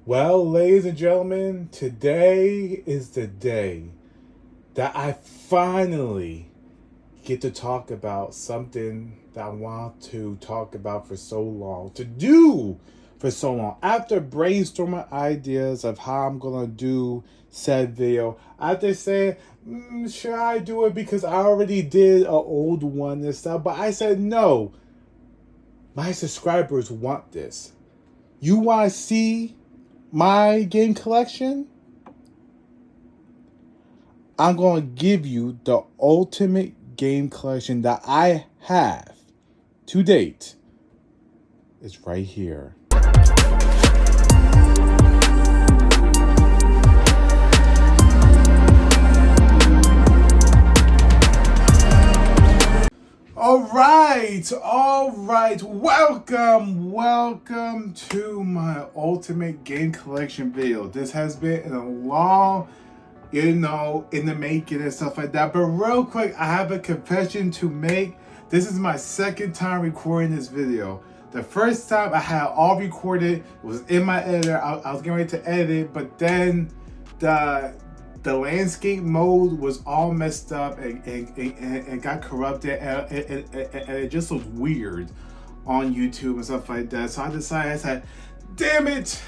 Well, ladies and gentlemen, today is the day that I finally get to talk about something that I want to talk about for so long, to do for so long. After brainstorming ideas of how I'm gonna do said video, after saying, should I do it because I already did an old one and stuff, but I said no. My subscribers want this. You want to see my game collection? I'm going to give you the ultimate game collection that I have to date. It's right here. All right. Welcome to my ultimate game collection video. This has been a long, in the making and stuff like that. But real quick, I have a confession to make. This is my second time recording this video. The first time I had all recorded, it was in my editor. I was getting ready to edit it, but then the landscape mode was all messed up and got corrupted, and it just looked weird on YouTube and stuff like that. So I said, damn it,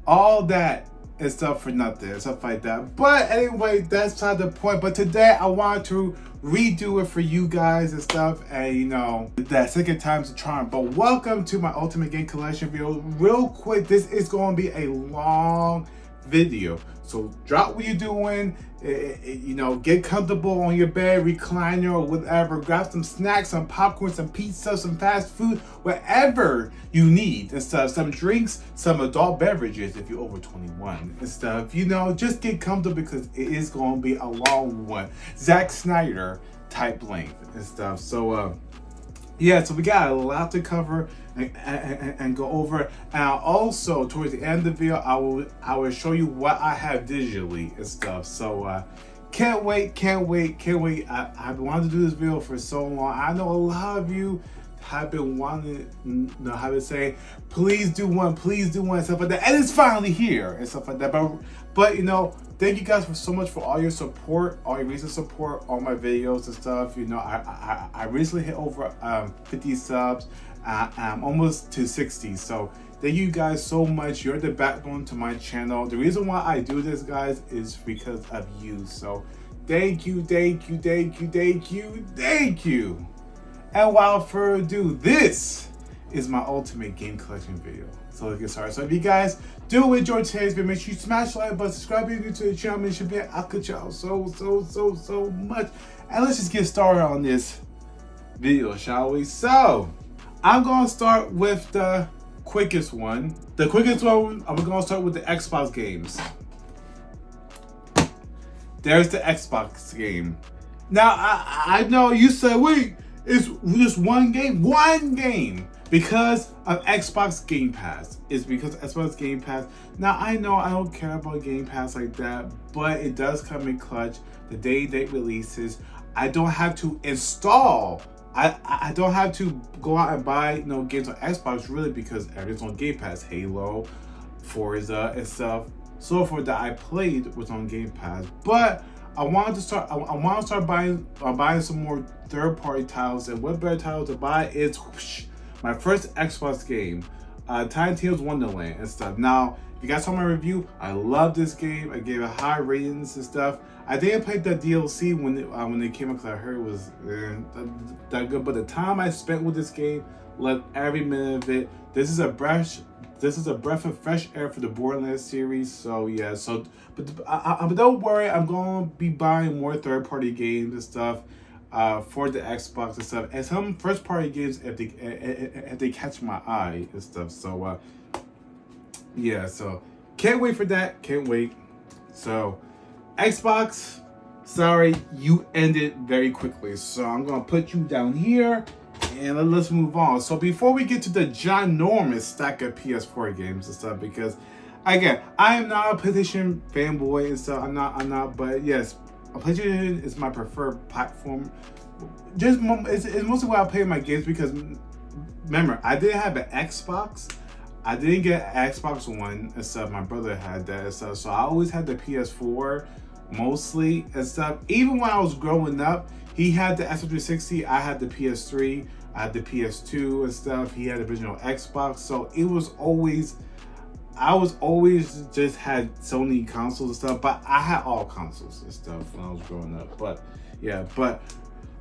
all that and stuff for nothing and stuff like that. But anyway, that's beside the point. But today I want to redo it for you guys and stuff, and that second time's a charm. But welcome to my ultimate game collection video. Real quick, this is going to be a long video, so drop what you're doing, get comfortable on your bed, recliner or whatever, grab some snacks, some popcorn, some pizza, some fast food, whatever you need and stuff, some drinks, some adult beverages if you're over 21 and stuff. Just get comfortable because it is going to be a long one, Zack Snyder type length and stuff. So so we got a lot to cover and go over. And also, towards the end of the video, I will show you what I have digitally and stuff. So can't wait. I've wanted to do this video for so long. I know a lot of you have been wanting, have been saying, please do one, and stuff like that. And it's finally here and stuff like that. But thank you guys so much for all your support, all your recent support on my videos and stuff. I recently hit over 50 subs. I'm almost to 60. So thank you guys so much. You're the backbone to my channel. The reason why I do this, guys, is because of you. So thank you. And without further ado, this is my ultimate game collection video. So let's get started. So if you guys do enjoy today's video, make sure you smash the like button, subscribe if you're new to the channel, and should be I'll cut y'all so much. And let's just get started on this video, shall we? So I'm gonna start with the quickest one. I'm gonna start with the Xbox games. There's the Xbox game. Now I know you said, wait, it's just one game because of Xbox Game Pass. It's because of Xbox Game Pass. Now I know I don't care about Game Pass like that, but it does come in clutch. The day it releases, I don't have to install. I don't have to go out and buy games on Xbox, really, because everything's on Game Pass. Halo, Forza, and stuff so forth that I played was on Game Pass. But I want to start buying some more third-party titles, and what better title to buy is my first Xbox game, Tiny Tina's Wonderland and stuff. Now, if you guys saw my review, I love this game. I gave it high ratings and stuff. I didn't play the DLC when it came out because I heard it was that good. But the time I spent with this game, loved every minute of it. This is a breath of fresh air for the Borderlands series. So yeah, but don't worry, I'm gonna be buying more third-party games and stuff for the Xbox and stuff, and some first-party games if they catch my eye and stuff. So so can't wait for that. Can't wait. So Xbox, sorry, you ended very quickly. So I'm gonna put you down here. And let's move on. So before we get to the ginormous stack of PS4 games and stuff, because again, I am not a PlayStation fanboy and stuff. I'm not. But yes, PlayStation is my preferred platform. It's mostly why I play my games, because remember, I didn't have an Xbox. I didn't get Xbox One and stuff. My brother had that and stuff. So I always had the PS4 mostly and stuff. Even when I was growing up, he had the Xbox 360. I had the PS3. I had the PS2 and stuff. He had the original Xbox. So it was always, I was always just had Sony consoles and stuff. But I had all consoles and stuff when I was growing up. But yeah, but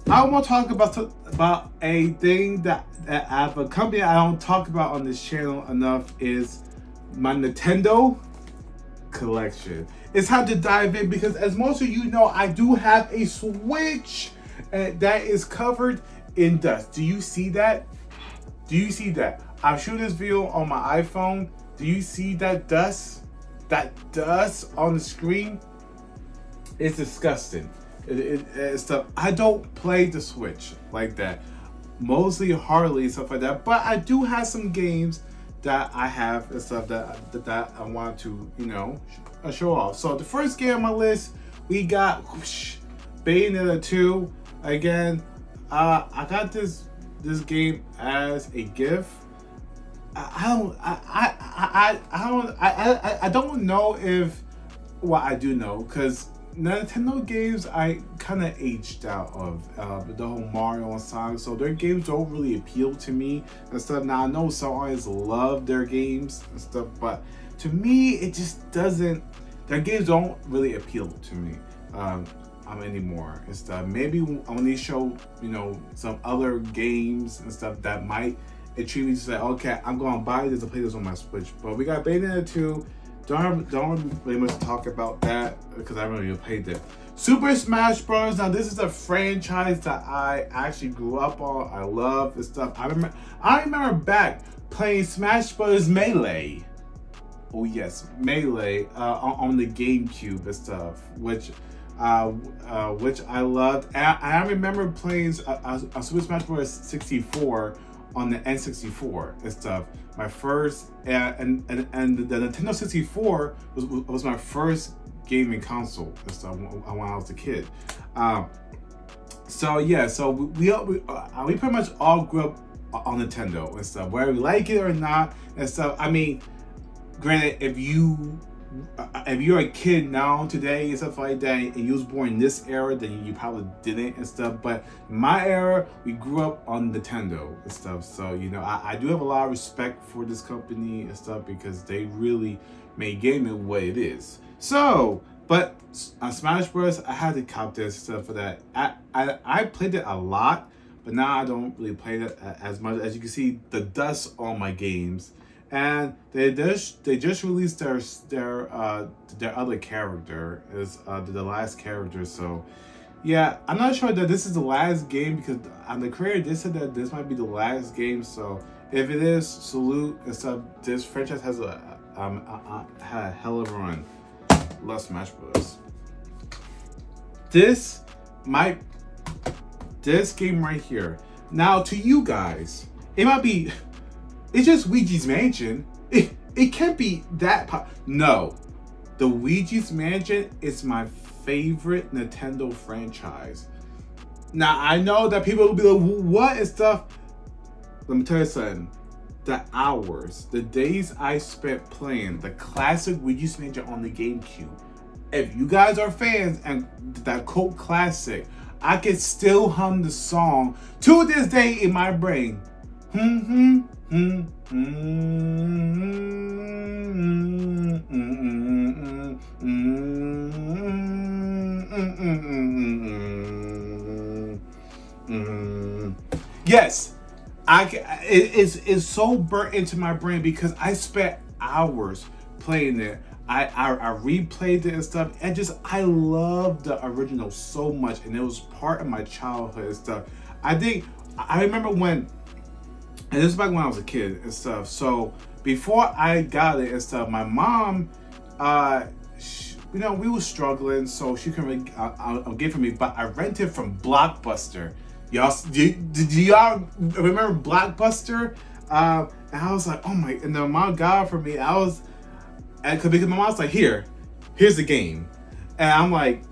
I want to talk about a thing that I have, a company I don't talk about on this channel enough, is my Nintendo collection. It's time to dive in because, as most of you know, I do have a Switch that is covered in dust. Do you see that? Do you see that? I'm shooting this video on my iPhone. Do you see that dust? That dust on the screen? It's disgusting. It's stuff. I don't play the Switch like that. Mostly Harley and stuff like that. But I do have some games that I have and stuff that I want to, you know, show off. So the first game on my list, we got Bayonetta 2. Again, I got this game as a gift. I don't know if, well, I do know, because Nintendo games I kind of aged out of the whole Mario and Sonic, so their games don't really appeal to me and stuff. Now I know some artists love their games and stuff, but to me it just doesn't. Their games don't really appeal to me anymore and stuff. Maybe when they show, you know, some other games and stuff that might intrigue me to say, okay, I'm gonna buy this and play this on my Switch. But we got Bayonetta 2. Don't really much talk about that because I haven't really played it. Super Smash Bros. Now this is a franchise that I actually grew up on. I love this stuff. I remember back playing Smash Bros. Melee. Oh yes, Melee on the GameCube and stuff, which I loved. And I remember playing a Super Smash Bros. 64 on the N64 and stuff. My first and the Nintendo 64 was my first gaming console and stuff when I was a kid. So yeah, so we pretty much all grew up on Nintendo and stuff, whether we like it or not and stuff. I mean, granted, if you're a kid now today and stuff like that, and you was born in this era, then you probably didn't and stuff. But in my era, we grew up on Nintendo and stuff. So, you know, I do have a lot of respect for this company and stuff because they really made gaming what it is. So, but on Smash Bros, I had to cop this stuff for that. I played it a lot, but now I don't really play it as much. As you can see, the dust on my games. And they just released their other character is the last character. So yeah, I'm not sure that this is the last game because on the creator they said that this might be the last game. So if it is, salute and stuff. This franchise has had a hell of a run. Love Smash Bros. This game right here. Now to you guys, it might be. It's just Luigi's Mansion. It can't be that No. The Luigi's Mansion is my favorite Nintendo franchise. Now, I know that people will be like, what and stuff. Let me tell you something. The hours, the days I spent playing the classic Luigi's Mansion on the GameCube. If you guys are fans and that cult classic, I can still hum the song to this day in my brain. Yes, it's so burnt into my brain because I spent hours playing it. I replayed it and stuff, and I love the original so much, and it was part of my childhood and stuff. I remember when. And this is back when I was a kid and stuff. So before I got it and stuff, my mom, you know, we were struggling, so she couldn't really get for me. But I rented from Blockbuster. Did y'all remember Blockbuster? And I was like, oh my! And the mom got it for me. Because my mom was like, here's the game, and I'm like,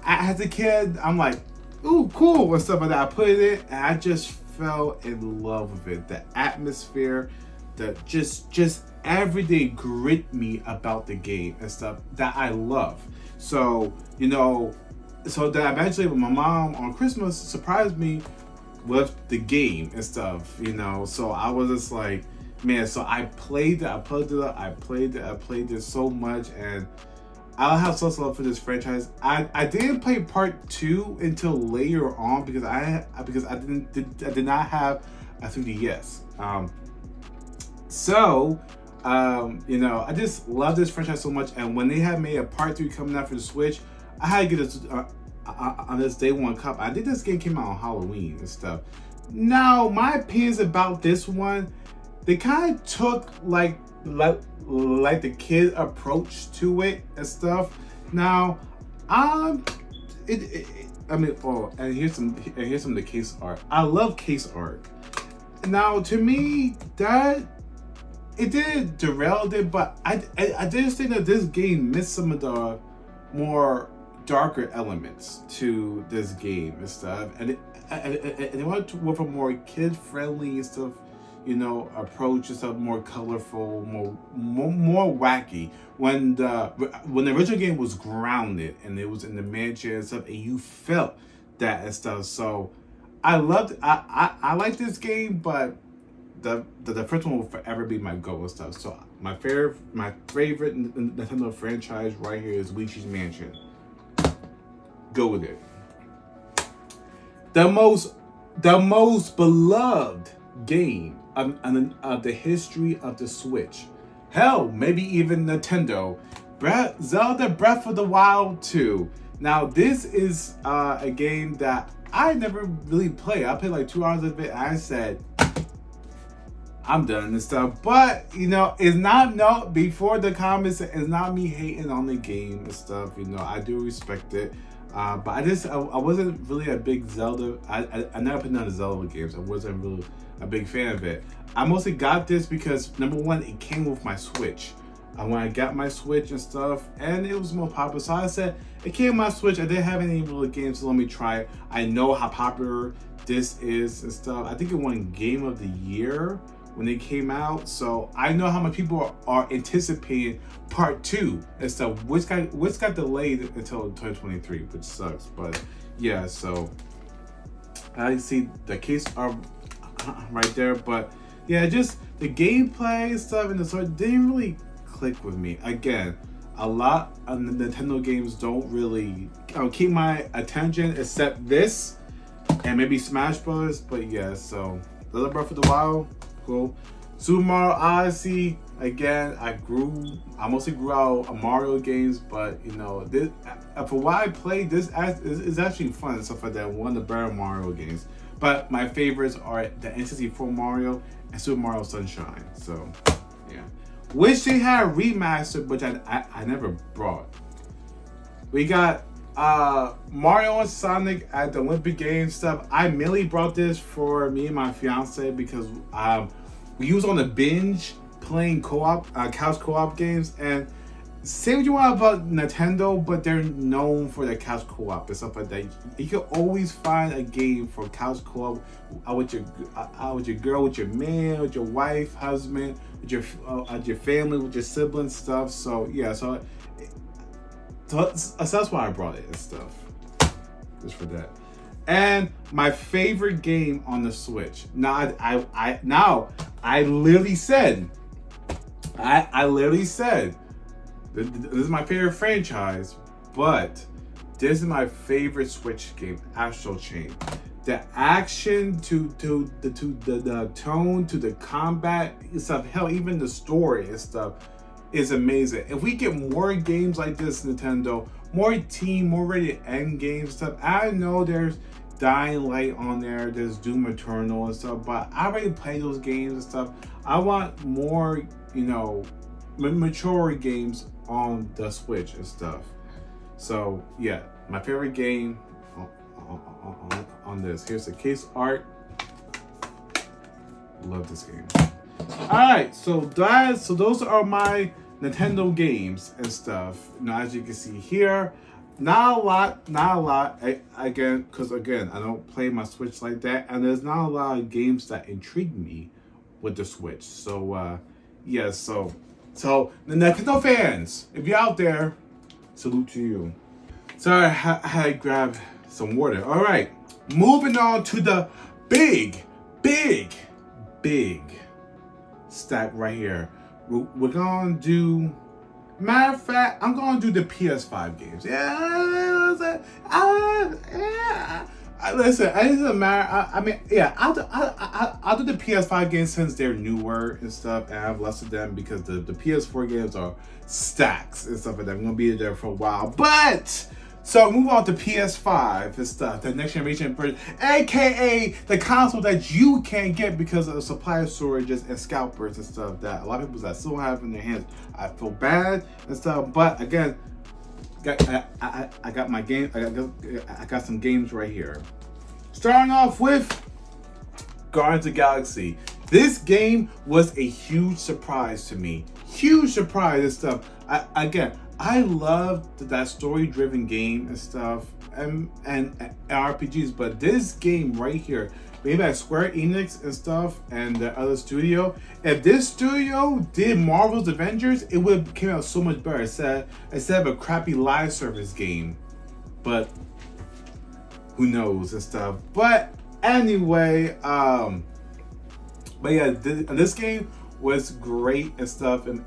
as a kid, I'm like, ooh, cool and stuff like that. I put it in, and I just fell in love with it. The atmosphere, just everyday grit me about the game and stuff that I love. So so that eventually my mom on Christmas surprised me with the game and stuff. So I was just like, man, so I played it, I played it so much, and I'll have such love for this franchise. I didn't play part 2 until later on because I did not have a 3DS. I just love this franchise so much, and when they had made a part 3 coming out for the Switch, I had to get this on this day one cup. I think this game came out on Halloween and stuff. Now, my opinions about this one, they kind of took like the kid approach to it and stuff. Now, and here's some of the case art. I love case art. Now, to me, that it didn't derail it, but I did think that this game missed some of the more darker elements to this game and stuff, and it went with a more kid-friendly stuff, approach and stuff, more colorful, more wacky. When the original game was grounded and it was in the mansion and stuff, and you felt that and stuff. So I loved. I like this game, but the first one will forever be my go and stuff. So my favorite Nintendo franchise right here is Luigi's Mansion. Go with it. The most beloved game of the history of the Switch. Hell, maybe even Nintendo. Zelda Breath of the Wild 2. Now, this is a game that I never really played. I played like 2 hours of it, and I said, I'm done and stuff. But it's not before the comments. It's not me hating on the game and stuff. I do respect it. But I wasn't really a big Zelda. I never played none of the Zelda games. I wasn't really a big fan of it. I mostly got this because number one, it came with my Switch. When I got my Switch and stuff, and it was more popular, so I said it came with my Switch. I didn't have any real games, so let me try it. I know how popular this is and stuff. I think it won Game of the Year when it came out, so I know how many people are anticipating part 2 and stuff, which got delayed until 2023, which sucks. But yeah, so I see the case are right there, but yeah, just the gameplay and stuff and the story didn't really click with me. Again, a lot of Nintendo games don't really keep my attention, except this and maybe Smash Bros. But yeah, so Zelda Breath of the Wild, cool. Super Mario Odyssey, again, I mostly grew out of Mario games, but this, for what I played, this is actually fun and stuff like that. One of the better Mario games, but my favorites are the N64 Mario and Super Mario Sunshine. So yeah, wish they had remastered, which I never brought. We got Mario and Sonic at the Olympic Games stuff. I mainly brought this for me and my fiance because we was on a binge playing couch co-op games, and say what you want about Nintendo, but they're known for their couch co-op and stuff like that. You can always find a game for couch co-op with your girl, with your man, with your wife, husband, with your family, with your siblings, stuff. So yeah, so that's why I brought it and stuff, just for that. And my favorite game on the Switch. Now I literally said, this is my favorite franchise, but this is my favorite Switch game, Astral Chain. The action to the tone, to the combat stuff, hell, even the story and stuff is amazing. If we get more games like this, Nintendo, more team, more rated M games stuff. I know there's Dying Light on there, there's Doom Eternal and stuff, but I already played those games and stuff. I want more, mature games on the Switch and stuff. So yeah, my favorite game on this. Here's the case art. Love this game. Alright, so those are my Nintendo games and stuff. As you can see here, not a lot. Again, I don't play my Switch like that, and there's not a lot of games that intrigue me with the Switch. So yeah, so the Nintendo fans, if you're out there, salute to you. Sorry, I had to grab some water. All right, moving on to the big stack right here. We're gonna do. Matter of fact, I'm gonna do the PS5 games. Yeah, listen. It doesn't matter. I mean, yeah, I'll do the PS5 games since they're newer and stuff, and I have less of them because the PS4 games are stacks and stuff like that. I'm gonna be there for a while, but. So move on to PS5 and stuff, the next generation version, aka the console that you can't get because of supply shortages and scalpers and stuff that a lot of people that still have in their hands. I feel bad and stuff, but again, I got my game. I got some games right here. Starting off with Guardians of the Galaxy. This game was a huge surprise to me. Huge surprise and stuff. I love that story-driven game and stuff and RPGs, but this game right here, made by Square Enix and stuff and the other studio, if this studio did Marvel's Avengers, it would have came out so much better instead of a crappy live service game. But who knows and stuff. But anyway, but yeah, this game was great and stuff, and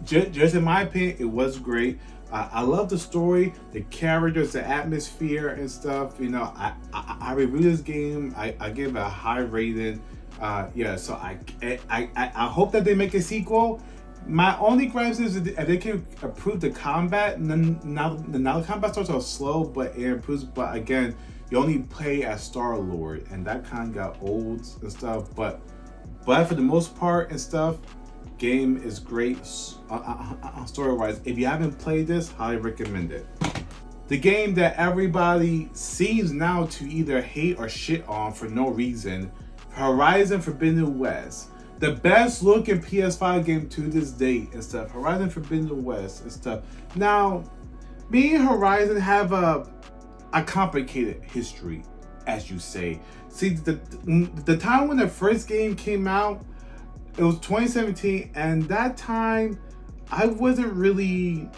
just in my opinion, it was great. I love the story, the characters, the atmosphere and stuff. You know, I reviewed this game. I give it a high rating. Yeah, so I hope that they make a sequel. My only gripes is if they can improve the combat. And then now the combat starts off slow, but it improves. But again, you only play as Star-Lord, and that kind of got old and stuff. But for the most part and stuff, game is great story-wise. If you haven't played this, highly recommend it. The game that everybody seems now to either hate or shit on for no reason, Horizon Forbidden West. The best looking PS5 game to this date and stuff. Horizon Forbidden West and stuff. Now, me and Horizon have a complicated history, as you say. See, the time when the first game came out, it was 2017, and that time, I wasn't really.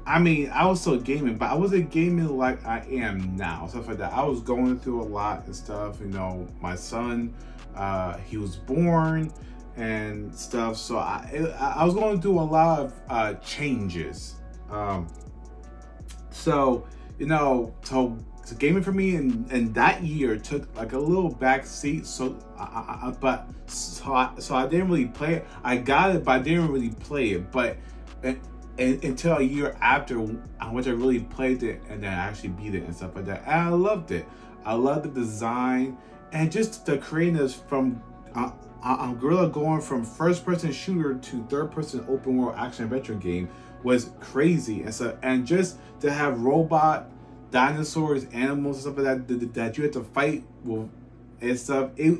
I mean, I was still gaming, but I wasn't gaming like I am now, stuff like that. I was going through a lot and stuff. You know, my son, he was born and stuff, so I was going through a lot of changes. So you know, so gaming for me and that year took like a little back seat. So I didn't really play it. I got it, but I didn't really play it. But until a year after, which I really played it and then I actually beat it and stuff like that. And I loved it. I loved the design and just the creativeness from Guerrilla going from first-person shooter to third-person open-world action-adventure game was crazy. And so, and just to have robot, dinosaurs, animals, and stuff like that you had to fight with and stuff, it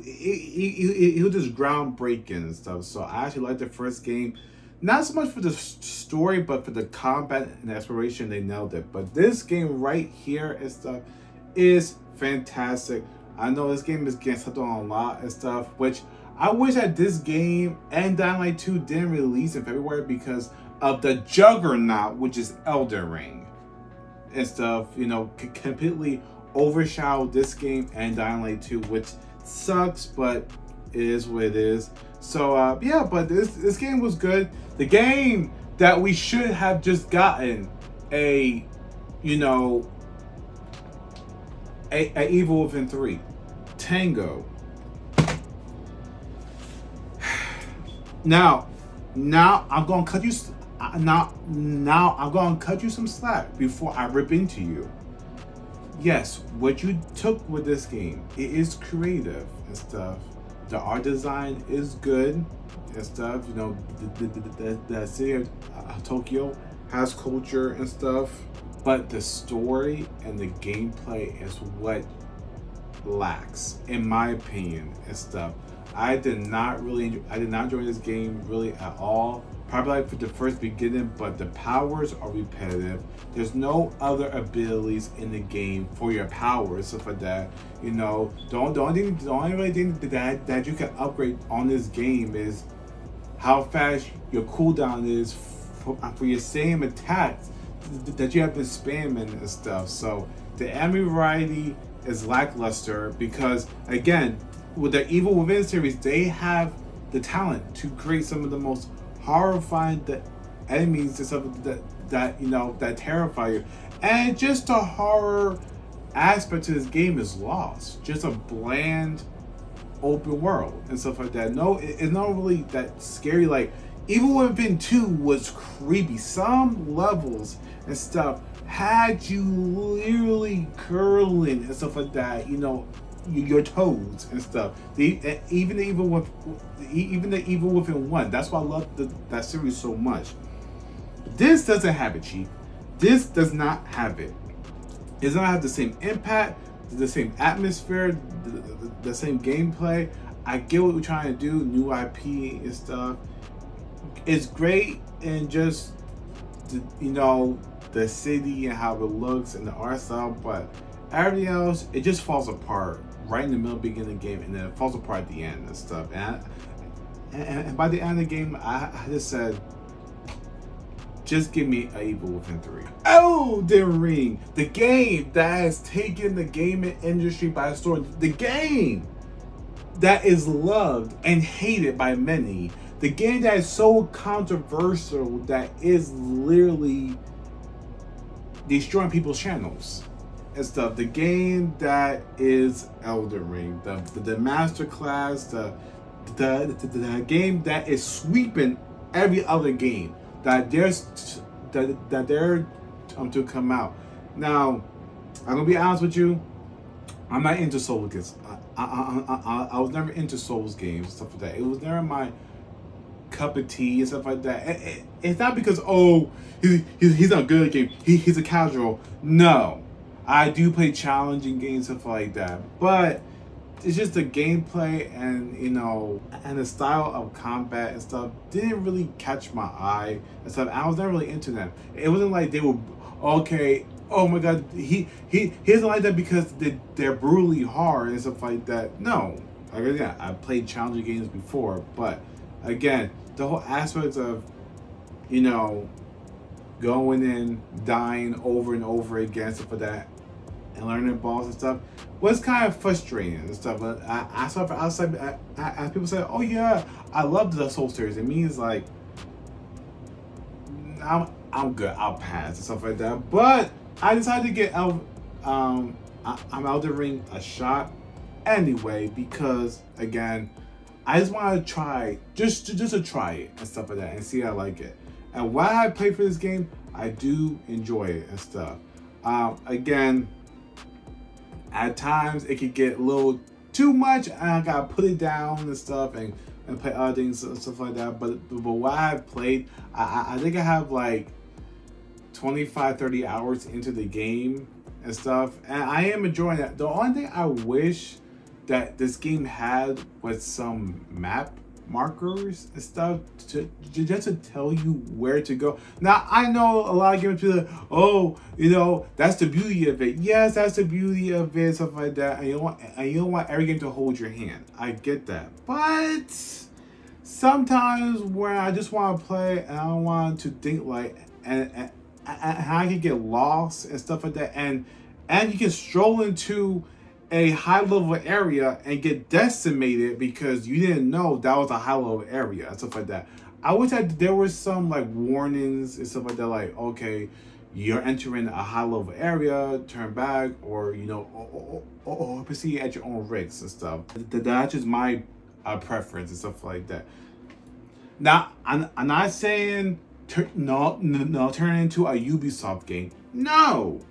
was just groundbreaking and stuff. So I actually liked the first game. Not so much for the story, but for the combat and the exploration, they nailed it. But this game right here and stuff is fantastic. I know this game is getting slept on a lot and stuff, which I wish that this game and Dying Light 2 didn't release in February because of the juggernaut, which is Elden Ring and stuff. You know, completely overshadowed this game and Dying Light 2, which sucks, but it is what it is. So yeah, but this game was good. The game that we should have just gotten a Evil Within 3, Tango. Now I'm gonna cut you. Now I'm gonna cut you some slack before I rip into you. Yes, what you took with this game, it is creative and stuff. The art design is good and stuff. You know, the city of Tokyo has culture and stuff, but the story and the gameplay is what lacks, in my opinion, and stuff. I did not enjoy this game really at all. probably like for the first beginning, but the powers are repetitive. There's no other abilities in the game for your powers, stuff like that. You know, the only really thing that you can upgrade on this game is how fast your cooldown is for your same attacks that you have been spamming and stuff. So the enemy variety is lackluster because, again, with the Evil Within series, they have the talent to create some of the most horrifying enemies and stuff that terrify you. And just the horror aspect to this game is lost. Just a bland open world and stuff like that. No, it's not really that scary. Like Evil Within 2 was creepy. Some levels and stuff had you literally curling and stuff like that. You know, your toes and stuff. Even the Evil Within 1. That's why I love that series so much. This doesn't have it, Chief. This does not have it. It does not have the same impact, the same atmosphere, the same gameplay. I get what we're trying to do, new IP and stuff. It's great and just the city and how it looks and the art style, but everything else, it just falls apart right in the middle, beginning of the game, and then it falls apart at the end and stuff. And by the end of the game, I just said, just give me an Evil Within 3. Elden Ring, the game that has taken the gaming industry by storm, the game that is loved and hated by many, the game that is so controversial that is literally destroying people's channels and stuff. The game that is Elden Ring, the masterclass, the game that is sweeping every other game that they're to come out. Now, I'm gonna be honest with you. I'm not into Souls games. I was never into Souls games, stuff like that. It was never my cup of tea and stuff like that. It's not because he's not good at game. He's a casual. No, I do play challenging games, stuff like that. But it's just the gameplay and the style of combat and stuff didn't really catch my eye and stuff. I was never really into them. It wasn't like they were okay. Oh my god, he isn't like that because they're brutally hard and stuff like that. No, I played challenging games before, but again, the whole aspect of going in, dying over and over again, stuff like that, and learning balls and stuff was kind of frustrating and stuff. But I saw from outside, as people say, "Oh yeah, I love the Soul series." It means like I'm good. I'll pass and stuff like that. But I decided to get I'm Elden Ring a shot anyway because again, I just want to try just to try it and stuff like that and see how I like it. And while I play for this game, I do enjoy it and stuff. Again, at times it could get a little too much and I gotta put it down and stuff and play other things and stuff like that. But while I've played, I think I have like 25-30 hours into the game and stuff, and I am enjoying it. The only thing I wish that this game had was some map markers and stuff just to tell you where to go. Now I know a lot of games people are like, oh, that's the beauty of it. Yes, that's the beauty of it, stuff like that. And you don't want every game to hold your hand. I get that, but sometimes when I just want to play and I don't want to think like and I can get lost and stuff like that, and you can stroll into a high level area and get decimated because you didn't know that was a high level area and stuff like that. I wish that there was some like warnings and stuff like that, like, okay, you're entering a high level area, turn back, or or proceed at your own risks and stuff. That's just my preference and stuff like that. Now, I'm not saying turn it into a Ubisoft game. No,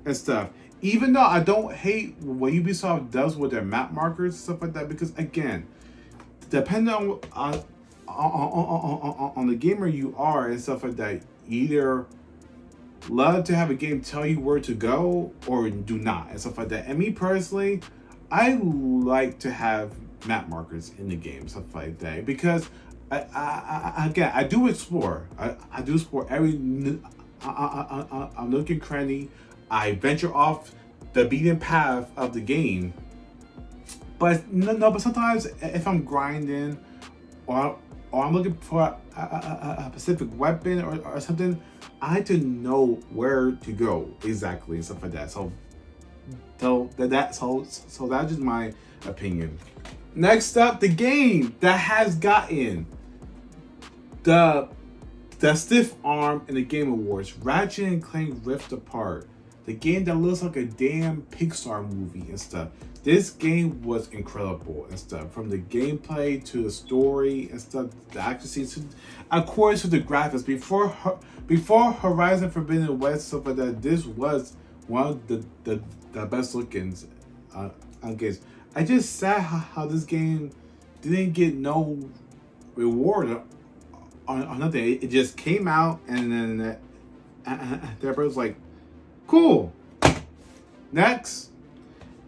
and stuff. Even though I don't hate what Ubisoft does with their map markers and stuff like that, because again, depending on the gamer you are and stuff like that, either love to have a game tell you where to go or do not and stuff like that. And me personally, I like to have map markers in the game, stuff like that, because Again, I do explore. I do explore every nook and cranny. I venture off the beaten path of the game. But no. But sometimes if I'm grinding, or I'm looking for a specific weapon or something, I like to know where to go exactly and stuff like that. So that's just my opinion. Next up, the game that has gotten the stiff arm in the Game Awards, Ratchet and Clank Rift Apart. The game that looks like a damn Pixar movie and stuff. This game was incredible and stuff. From the gameplay to the story and stuff, the action scenes, of course, to the graphics. Before Horizon Forbidden West, stuff like that, this was one of the best looking games. I just sad how this game didn't get no reward on nothing. It just came out and then everybody was like, cool, next,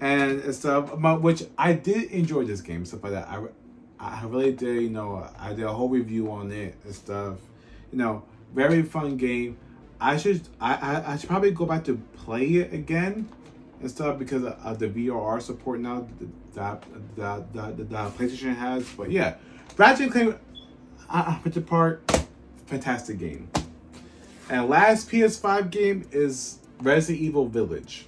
and stuff. Which I did enjoy this game, stuff like that. I really did. I did a whole review on it and stuff. Very fun game. I should probably go back to play it again and stuff because of the VRR support now that the PlayStation has. But yeah, Ratchet and Clank Rift Apart, fantastic game. And last PS5 game is Resident Evil Village.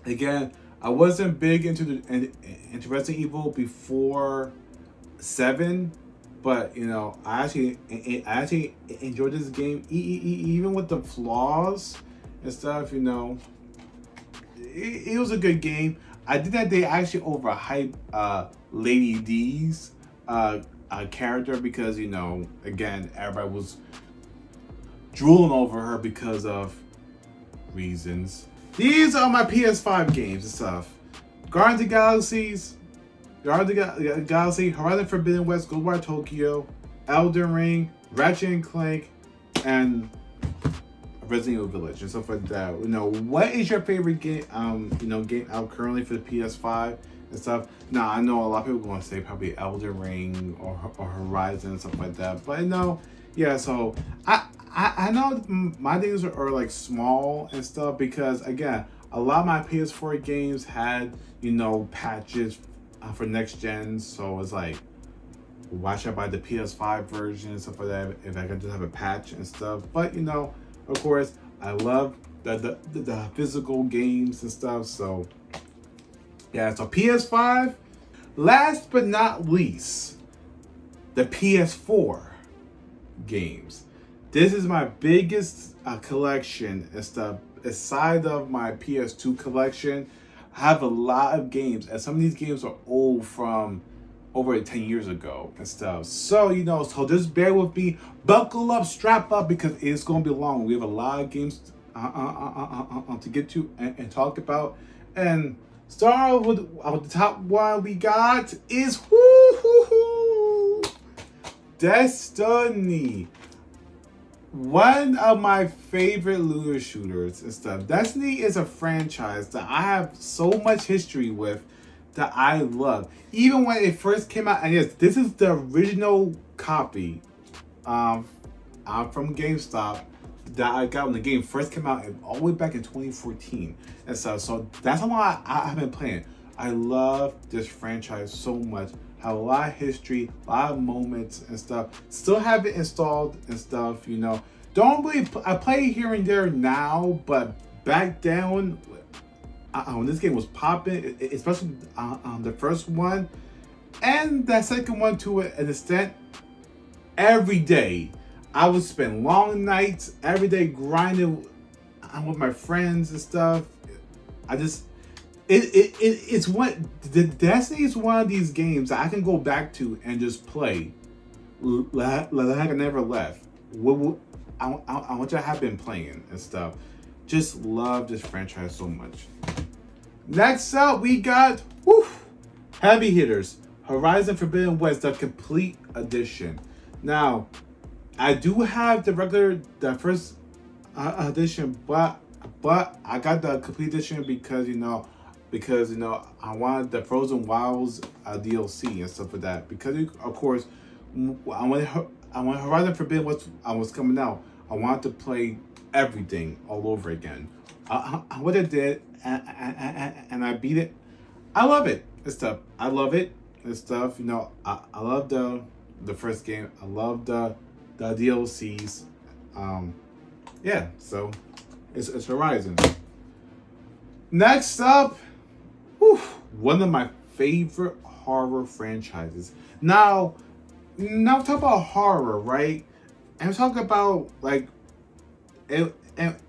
Again, I wasn't big into Resident Evil before 7, but I actually enjoyed this game even with the flaws and stuff. It was a good game. I think that they actually overhyped Lady D's character because again, everybody was drooling over her because of reasons. These are my PS5 games and stuff: Guardians of the Galaxy, Horizon Forbidden West, Ghostwire Tokyo, Elden Ring, Ratchet and Clank, and Resident Evil Village and stuff like that. What is your favorite game? Game out currently for the PS5 and stuff. Now I know a lot of people are going to say probably Elden Ring or Horizon and stuff like that, but yeah. So I know my things are like small and stuff because again, a lot of my PS4 games had patches for next gen, so it's like, why should I buy the PS5 version and stuff like that if I can just have a patch and stuff? But of course, I love the physical games and stuff. So yeah, so PS5. Last but not least, the PS4 games. This is my biggest collection and stuff. Aside of my PS2 collection, I have a lot of games, and some of these games are old from over 10 years ago and stuff. So so just bear with me, buckle up, strap up, because it's gonna be long. We have a lot of games to get to and talk about. And start with the top one we got is Destiny. One of my favorite looter shooters and stuff. Destiny is a franchise that I have so much history with that I love. Even when it first came out, and yes, this is the original copy from GameStop that I got when the game first came out, all the way back in 2014 and stuff. So that's how long I have been playing. I love this franchise so much. Have a lot of history, a lot of moments and stuff. Still have it installed and stuff. Don't really. I play it here and there now, but back then, when this game was popping, especially the first one and that second one to an extent, every day I would spend long nights every day grinding with my friends and stuff. It's one. The Destiny is one of these games that I can go back to and just play like I never left. I want you to have been playing and stuff. Just love this franchise so much. Next up, we got heavy hitters: Horizon Forbidden West, the complete edition. Now, I do have the first edition, but I got the complete edition because I wanted the Frozen Wilds DLC and stuff like that. Because of course, when Horizon Forbidden was coming out, I wanted to play everything all over again. I what it did, and I beat it. I love it. It's stuff. I love it. It's stuff. You know, I love the first game. I love the DLCs. Yeah. So it's Horizon. Next up, whew, one of my favorite horror franchises. Now talk about horror, right? And talk about like and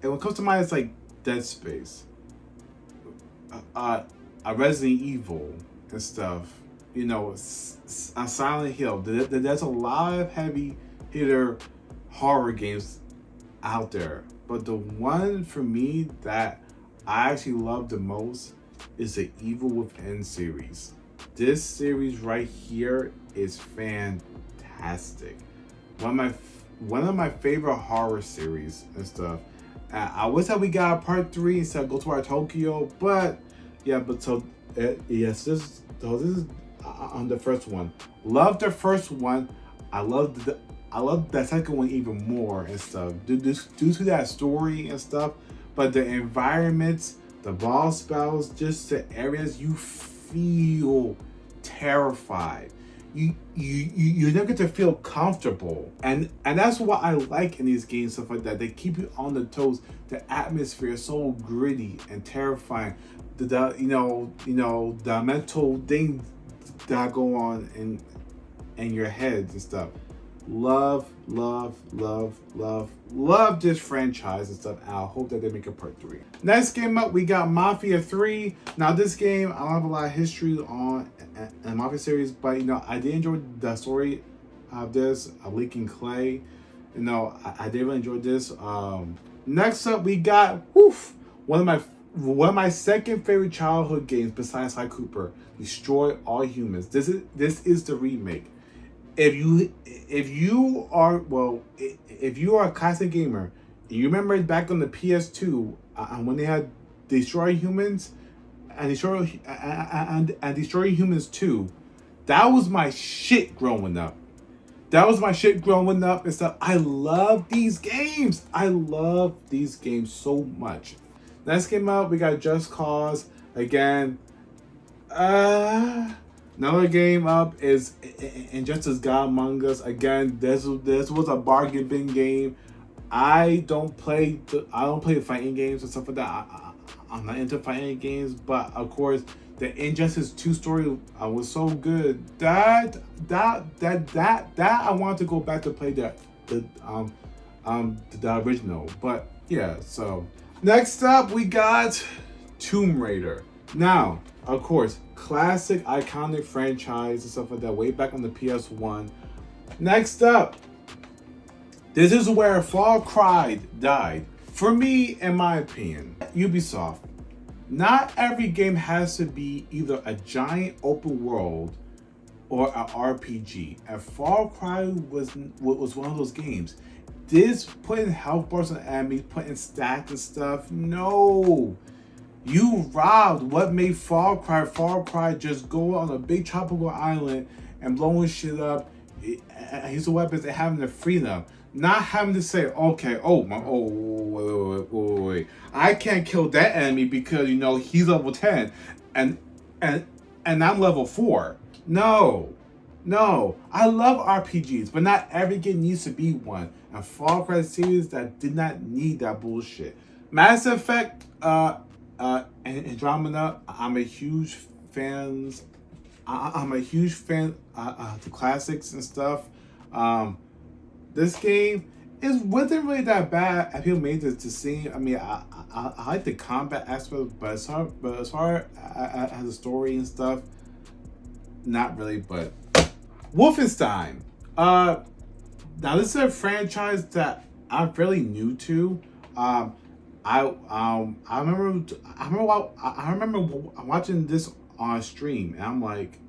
what comes to mind is like Dead Space, a Resident Evil and stuff. You know, a Silent Hill. There's a lot of heavy hitter horror games out there, but the one for me that I actually love the most is the Evil Within series. This series right here is fantastic. One of my favorite horror series and stuff. I wish that we got a part 3 instead of Ghostwire Tokyo, but yeah, but yes, this is on the first one. Love the first one. I love the second one even more and stuff. Due to that story and stuff, but the environments, the boss battles, just the areas, you feel terrified. You never get to feel comfortable, and that's what I like in these games, stuff like that. They keep you on the toes. The atmosphere is so gritty and terrifying. The you know the mental things that go on in your heads and stuff. Love this franchise and stuff. And I hope that they make a part 3. Next game up, we got Mafia 3. Now this game, I don't have a lot of history on in Mafia series, but you know, I did enjoy the story of this, Leaking Clay. You know, I did really enjoy this. Next up, we got one of my second favorite childhood games besides Sly Cooper, Destroy All Humans. This is the remake. If you are a classic gamer, you remember back on the PS2 when they had Destroy Humans and Destroy Humans 2, that was my shit growing up. And stuff. I love these games. I love these games so much. Next game out, we got Just Cause again. Another game up is Injustice: God Among Us. Again, this was a bargain bin game. I don't play the fighting games and stuff like that. I'm not into fighting games, but of course, the Injustice 2 story was so good that I want to go back to play the original. But yeah, so next up we got Tomb Raider. Now, of course, classic, iconic franchise and stuff like that, way back on the PS1. Next up, this is where Far Cry died. For me, in my opinion, Ubisoft. Not every game has to be either a giant open world or an RPG. And Far Cry was one of those games. This putting health bars on enemies, putting stacks and stuff. No. You robbed what made Far Cry just go on a big tropical island and blowing shit up, and use the weapons and having the freedom. Not having to say, okay, wait. I can't kill that enemy because, you know, he's level 10 and I'm level 4. No. I love RPGs, but not every game needs to be one. And Far Cry series that did not need that bullshit. Mass Effect, Andromeda, I'm a huge fan of the classics and stuff. This game wasn't really that bad. I feel made it to see. I mean, I like the combat aspect, but as far as the story and stuff, not really. But Wolfenstein. Now this is a franchise that I'm fairly new to. I remember watching this on stream, and I'm like,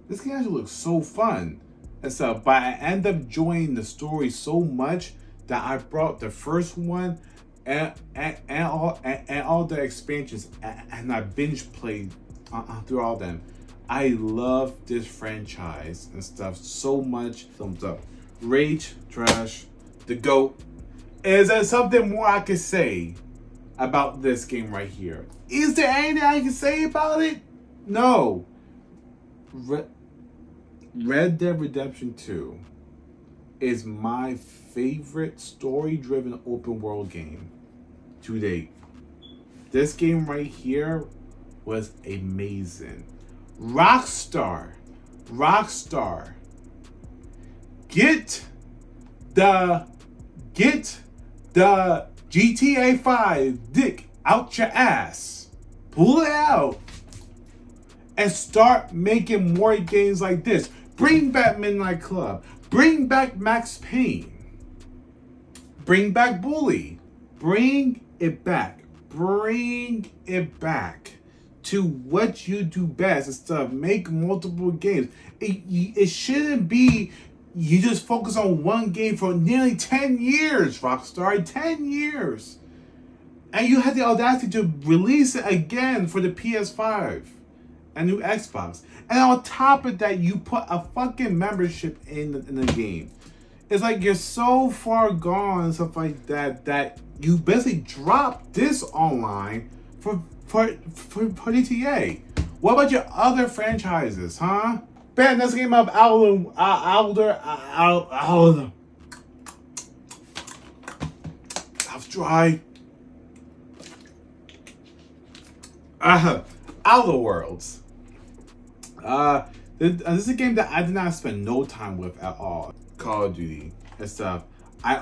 this game actually looks so fun and stuff. But I end up enjoying the story so much that I brought the first one and all the expansions, and I binge played through all of them. I love this franchise and stuff so much. Thumbs up. Rage, trash, the GOAT. Is there something more I could say about this game right here? Is there anything I can say about it? No. Red Dead Redemption 2 is my favorite story-driven open world game to date. This game right here was amazing. Rockstar, get the GTA 5 dick out your ass, pull it out, and start making more games like this. Bring back Midnight Club, bring back Max Payne, bring back Bully, bring it back to what you do best and stuff. Make multiple games. It shouldn't be you just focus on one game for nearly 10 years, Rockstar. 10 years. And you had the audacity to release it again for the PS5 and new Xbox. And on top of that, you put a fucking membership in the game. It's like you're so far gone and stuff like that that you basically dropped this online for GTA. What about your other franchises, huh? Man, this game of Alder. I was dry. Outer Worlds. This is a game that I did not spend no time with at all. Call of Duty and stuff. I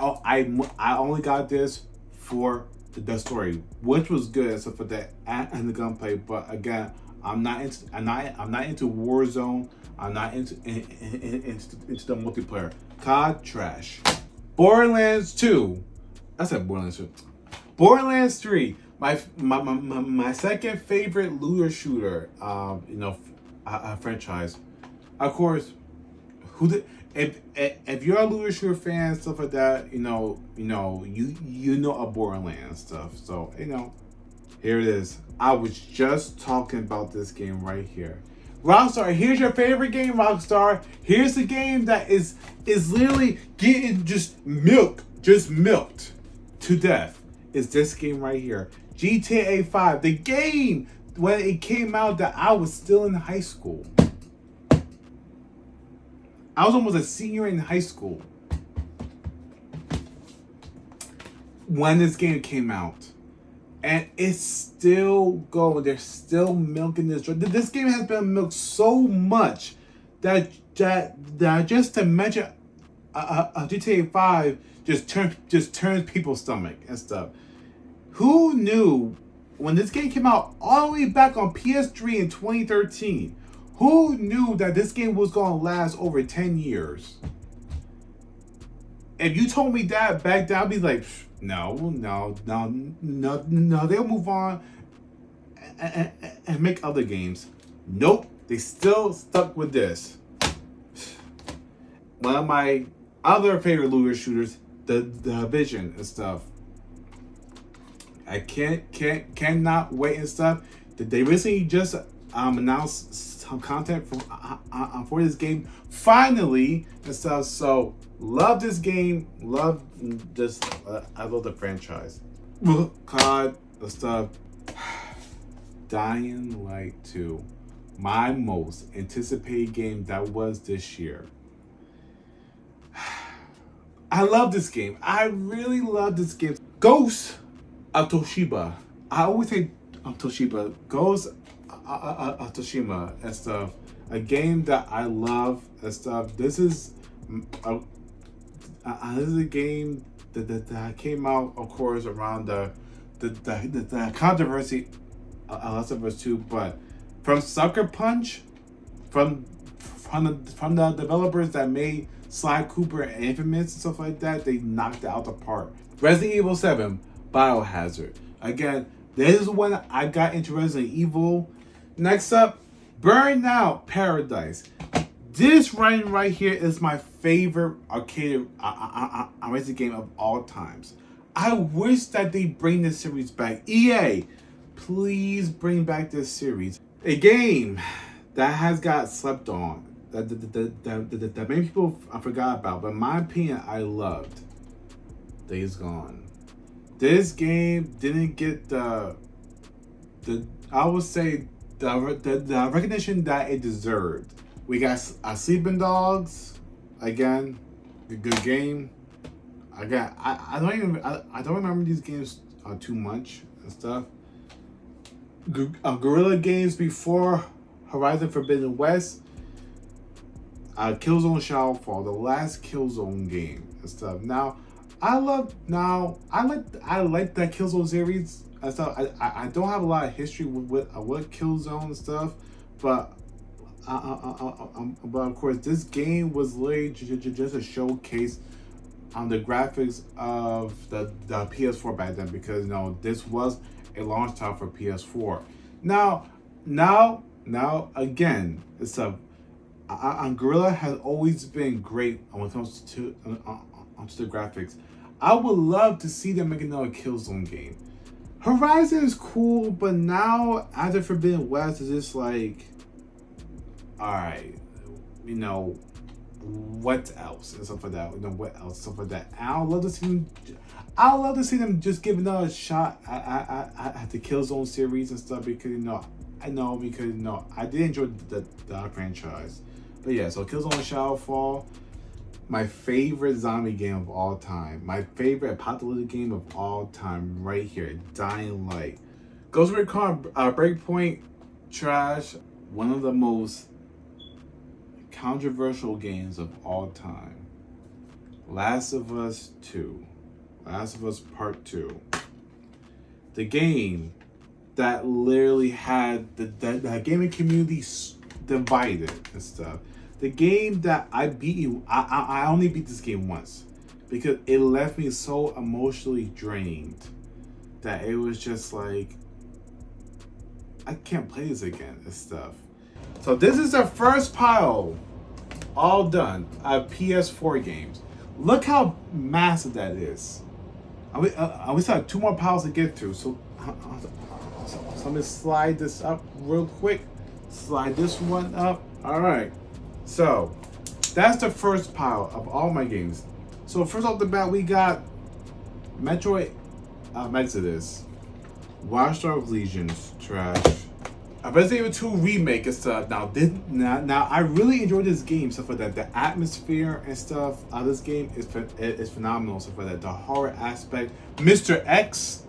only got this for the story, which was good and stuff for that and the gunplay. But again, I'm not into Warzone. I'm not into the multiplayer. COD trash. Borderlands 2. I said Borderlands 2. Borderlands 3. My second favorite looter shooter. Franchise. Of course, if you're a looter shooter fan, stuff like that, you know a Borderlands stuff. So here it is. I was just talking about this game right here. Rockstar, here's your favorite game, Rockstar. Here's the game that is literally getting just milked to death. Is this game right here. GTA 5, the game when it came out that I was still in high school. I was almost a senior in high school when this game came out. And it's still going. They're still milking this. This game has been milked so much that just to mention a GTA 5 just turns people's stomach and stuff. Who knew when this game came out all the way back on PS3 in 2013? Who knew that this game was going to last over 10 years? If you told me that back then, I'd be like, no. They'll move on and make other games. Nope, they still stuck with this. One of my other favorite looter shooters, the Division and stuff. I cannot wait and stuff. They recently just announced some content for this game finally and stuff. So love this game. Love this. I love the franchise. COD the stuff. Dying Light 2, my most anticipated game that was this year. I love this game. I really love this game. Ghost of Tsushima. I always say Toshiba. Ghost of Tsushima and stuff. A game that I love and stuff. This is a game that came out, of course, around the controversy of Last of Us 2, but from Sucker Punch, from the developers that made Sly Cooper and Infamous and stuff like that, they knocked it out the park. Resident Evil 7, Biohazard. Again, this is when I got into Resident Evil. Next up, Burnout Paradise. This right here is my favorite arcade racing game of all times. I wish that they bring this series back. EA, please bring back this series. A game that has got slept on. That many people forgot about. But in my opinion, I loved Days Gone. This game didn't get the I would say the recognition that it deserved. We got Sleeping Dogs, again, a good game. Again, I don't remember these games too much and stuff. Guerrilla Games before Horizon Forbidden West, Killzone Shadowfall, the last Killzone game and stuff. Now, I like that Killzone series and stuff. I don't have a lot of history with Killzone and stuff, but of course this game was literally just a showcase on the graphics of the PS4 back then, because this was a launch title for PS4. Now again, it's Guerrilla has always been great when it comes to the graphics. I would love to see them make another Killzone game. Horizon is cool, but now after Forbidden West, it's just like, alright, what else and stuff like that. What else, stuff like that. I would love to see them just give another shot at the Killzone series and stuff, because I did enjoy the franchise. But yeah, so Killzone Shadowfall, my favorite zombie game of all time, my favorite apocalyptic game of all time, right here, Dying Light. Ghost Recon Breakpoint, trash. One of the most controversial games of all time. Last of Us 2. Last of Us Part 2. The game that literally had the gaming community divided and stuff. The game that I beat you, I only beat this game once, because it left me so emotionally drained that it was just like, I can't play this again and stuff. So this is the first pile, all done, of PS4 games. Look how massive that is. We still have 2 more piles to get through. So let me slide this up real quick. Slide this one up. All right. So that's the first pile of all my games. So first off the bat, we got Metroid Exodus, Watch Dogs Legions, trash. Resident Evil 2 remake and stuff. Now I really enjoyed this game, stuff like that. The atmosphere and stuff of this game is phenomenal, stuff like that. The horror aspect, Mr. X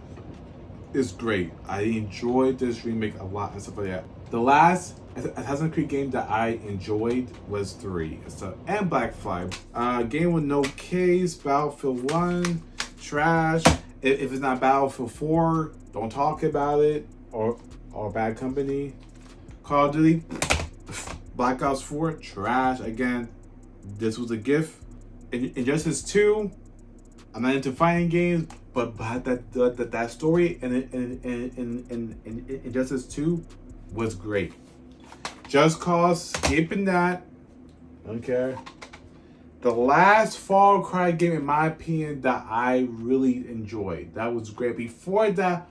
is great. I enjoyed this remake a lot and stuff like that. The last Assassin's Creed game that I enjoyed was 3 and stuff, and Black Flag. Game with no case, Battlefield 1, trash. If it's not Battlefield 4, don't talk about it, or Bad Company. Call of Duty, Black Ops 4, trash. Again, this was a gift. Injustice 2, I'm not into fighting games, but that story in Injustice 2 was great. Just Cause, skipping that. Okay. The last Far Cry game, in my opinion, that I really enjoyed. That was great. Before that,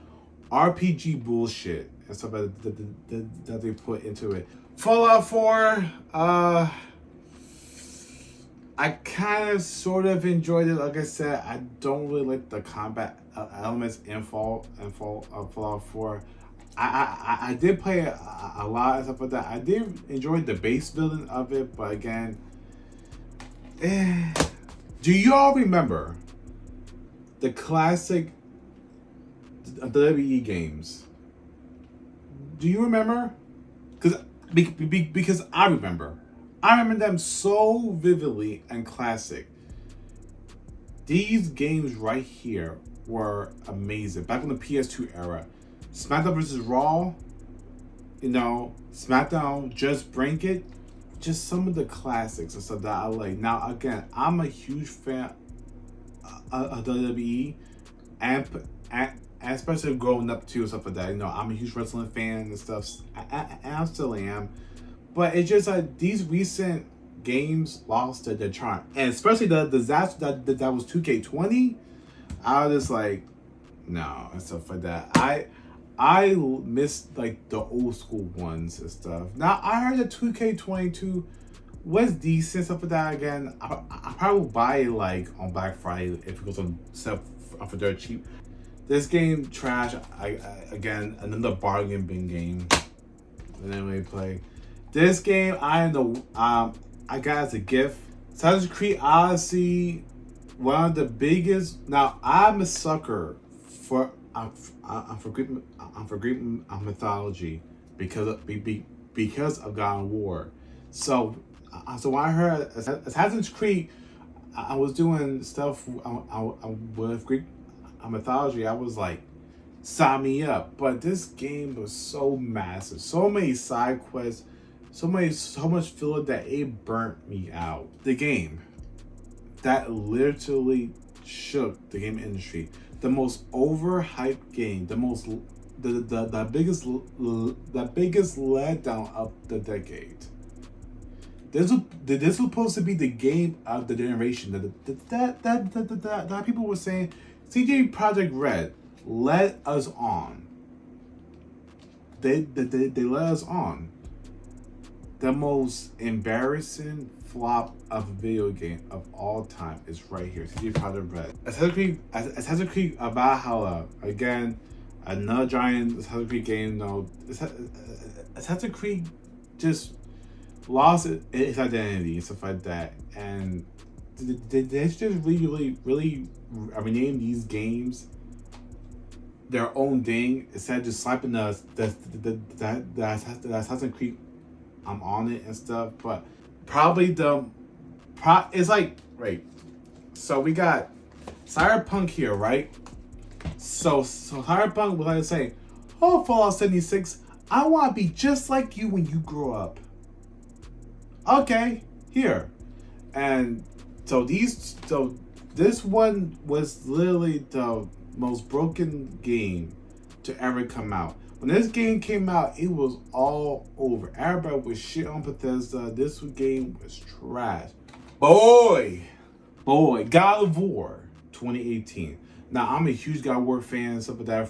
RPG bullshit and stuff that they put into it. Fallout 4, I kind of sort of enjoyed it. Like I said, I don't really like the combat elements in Fallout 4. I did play a lot and stuff like that. I did enjoy the base building of it, but again, do you all remember the classic WWE games? Do you remember? Because I remember. I remember them so vividly and classic. These games right here were amazing. Back in the PS2 era. SmackDown vs. Raw, SmackDown, Just Bring It, just some of the classics and stuff that I like. Now, again, I'm a huge fan of WWE, and especially growing up too, stuff like that. I'm a huge wrestling fan and stuff, and I still am. But it's just like these recent games lost their charm, and especially the disaster that was 2K20. I was just like, no, and stuff like that. I miss like the old school ones and stuff. Now I heard that 2K22 was decent stuff for that. Again, I probably will buy it like on Black Friday if it goes on stuff for dirt cheap. This game trash. Again, another bargain bin game. And then we play this game. I know. I got as a gift. Assassin's Creed Odyssey, one of the biggest. Now I'm a sucker for I'm for Greek mythology because of God of War. So when I heard Assassin's Creed, I was doing stuff with Greek mythology. I was like, sign me up. But this game was so massive, so many side quests, so much filler that it burnt me out. The game that literally shook the game industry. The most overhyped game, the biggest letdown of the decade. This was supposed to be the game of the generation. That people were saying, CD Projekt Red led us on. They led us on. The most embarrassing flop of a video game of all time is right here. CD Projekt Red. Assassin's Creed Valhalla. Again, another giant Assassin's Creed game. No, Assassin's Creed just lost its identity and stuff like that. And they just really rename these games their own thing instead of just slapping the Assassin's Creed on it and stuff. But probably it's like, right, so we got Cyberpunk here, right? So Cyberpunk was like saying, oh, Fallout 76, I want to be just like you when you grow up. Okay, here. And so this one was literally the most broken game to ever come out. When this game came out, it was all over. Everybody was shit on Bethesda. This game was trash. Boy, God of War 2018. Now, I'm a huge God of War fan and stuff like that.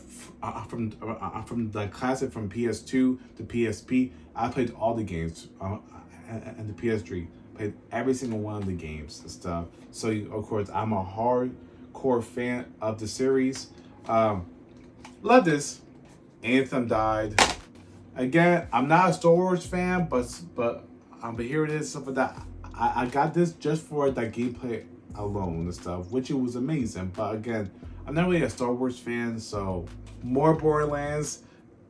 From the classic from PS2 to PSP. I played all the games and the PS3. Played every single one of the games and stuff. So, of course, I'm a hardcore fan of the series. Love this. Anthem died. Again, I'm not a Star Wars fan, but here it is, stuff like that. I got this just for that gameplay alone and stuff, which it was amazing. But again, I'm not really a Star Wars fan, so more Borderlands,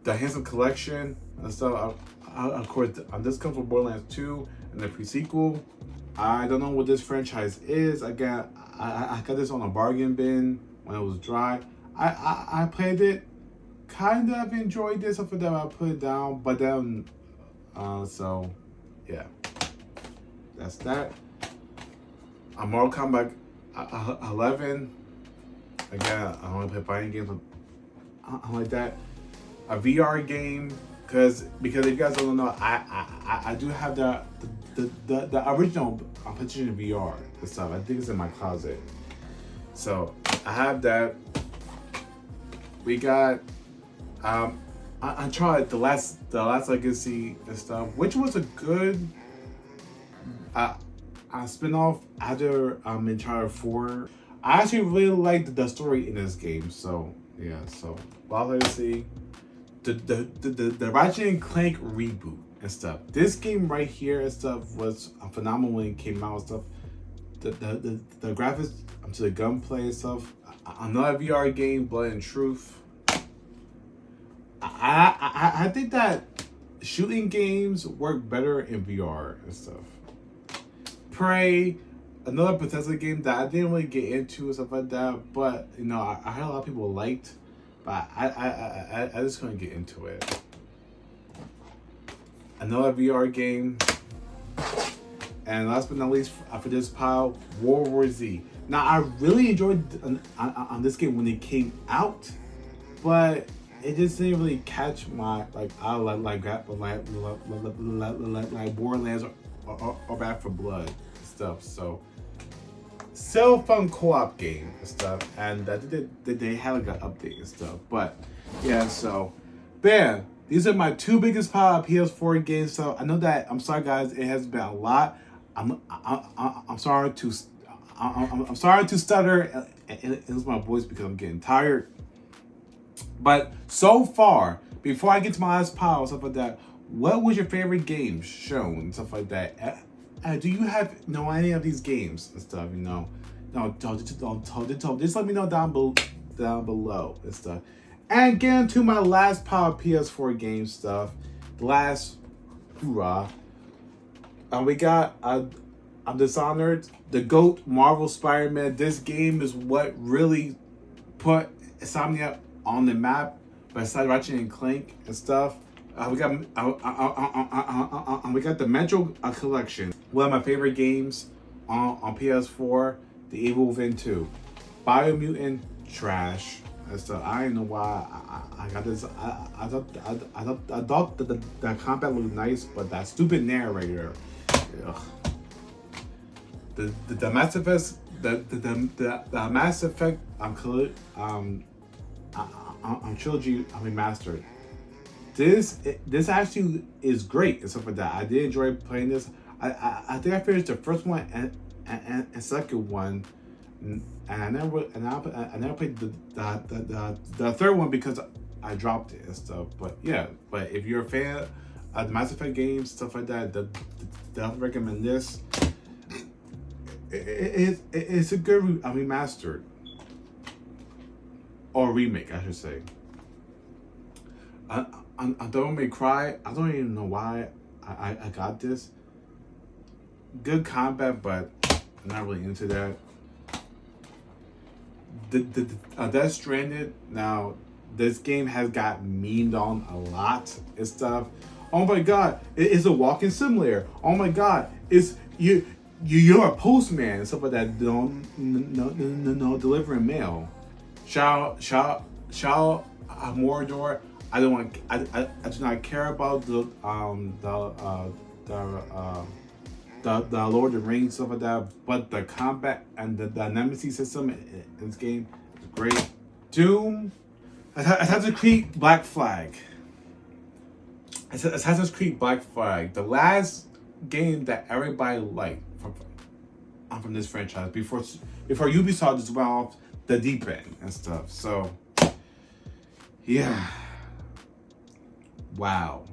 the Handsome Collection and stuff. Of course, this comes with Borderlands 2 and the pre-sequel. I don't know what this franchise is. Again, I got this on a bargain bin when it was dry. I played it. Kind of enjoyed this stuff that I put it down, but then so yeah, that's that. Mortal Kombat 11. Again, I want to play fighting games like that. A VR game because if you guys don't know, I do have the original PlayStation VR and stuff. I think it's in my closet, so I have that. We got I tried the last Legacy and stuff, which was a good spin-off after Uncharted 4. I actually really liked the story in this game, so yeah. So Last Legacy, the Ratchet and Clank reboot and stuff. This game right here and stuff was phenomenal when it came out and stuff. The graphics to the gunplay and stuff. Another VR game, Blood and Truth. I think that shooting games work better in VR and stuff. Prey, another Bethesda game that I didn't really get into and stuff like that, but you know, I heard a lot of people liked, but I just couldn't get into it. Another VR game, and last but not least for this pile, World War Z. Now I really enjoyed on this game when it came out, but it just didn't really catch my I like Borderlands or Back 4 Blood and stuff. So still fun co-op game and stuff, and they had like an update and stuff. But yeah, so Bam! These are my two biggest PS4 games. So I know that, I'm sorry guys, it has been a lot. I'm sorry to I'm sorry to stutter and lose my voice because I'm getting tired. But so far, before I get to my last pile and stuff like that, what was your favorite game shown and stuff like that? Do you know any of these games and stuff? No, just let me know down below and stuff. And get into my last pile of PS4 game stuff. The last hoorah. We got I'm Dishonored, the GOAT, Marvel Spider-Man. This game is what really put Insomniac on the map, besides Ratchet and Clank and stuff. We got the Metro Collection, one of my favorite games on PS4. The Evil Within 2, Biomutant, trash. And stuff. I don't know why I got this. I thought the combat looked nice, but that stupid narrator. Ugh. The Mass Effect, the Mass Effect trilogy remastered. This actually is great and stuff like that. I did enjoy playing this. I think I finished the first one and second one, and I never played the third one because I dropped it and stuff. But yeah, but if you're a fan of the Mass Effect games, stuff like that, I'll recommend this. It's a good remastered or remake, I should say. I Devil May Cry. I don't even know why I got this. Good combat, but I'm not really into that. Death Stranded. Now, this game has got memed on a lot and stuff. Oh my god, it's a walking simulator. Oh my god, you're a postman and stuff like that. Don't no delivering mail. Shao Mordor. I don't want. I do not care about the Lord of the Rings, stuff like that. But the combat and the nemesis system in this game is great. Doom, Assassin's Creed Black Flag. Assassin's Creed Black Flag, the last game that everybody liked from this franchise before Ubisoft just went off the deep end and stuff. So yeah. Wow.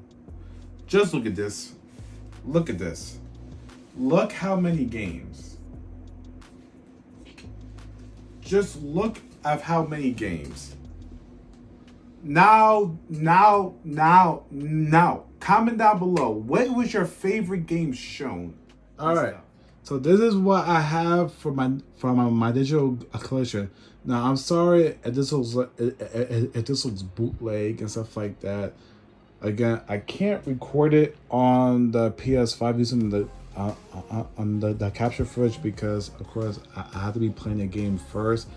Just look at this. Look at this. Look how many games. Just look at how many games. Now. Comment down below. What was your favorite game shown? All right. So this is what I have for my digital collection. Now I'm sorry if this looks bootleg and stuff like that. Again, I can't record it on the PS5 using the on the capture footage because of course I have to be playing the game first.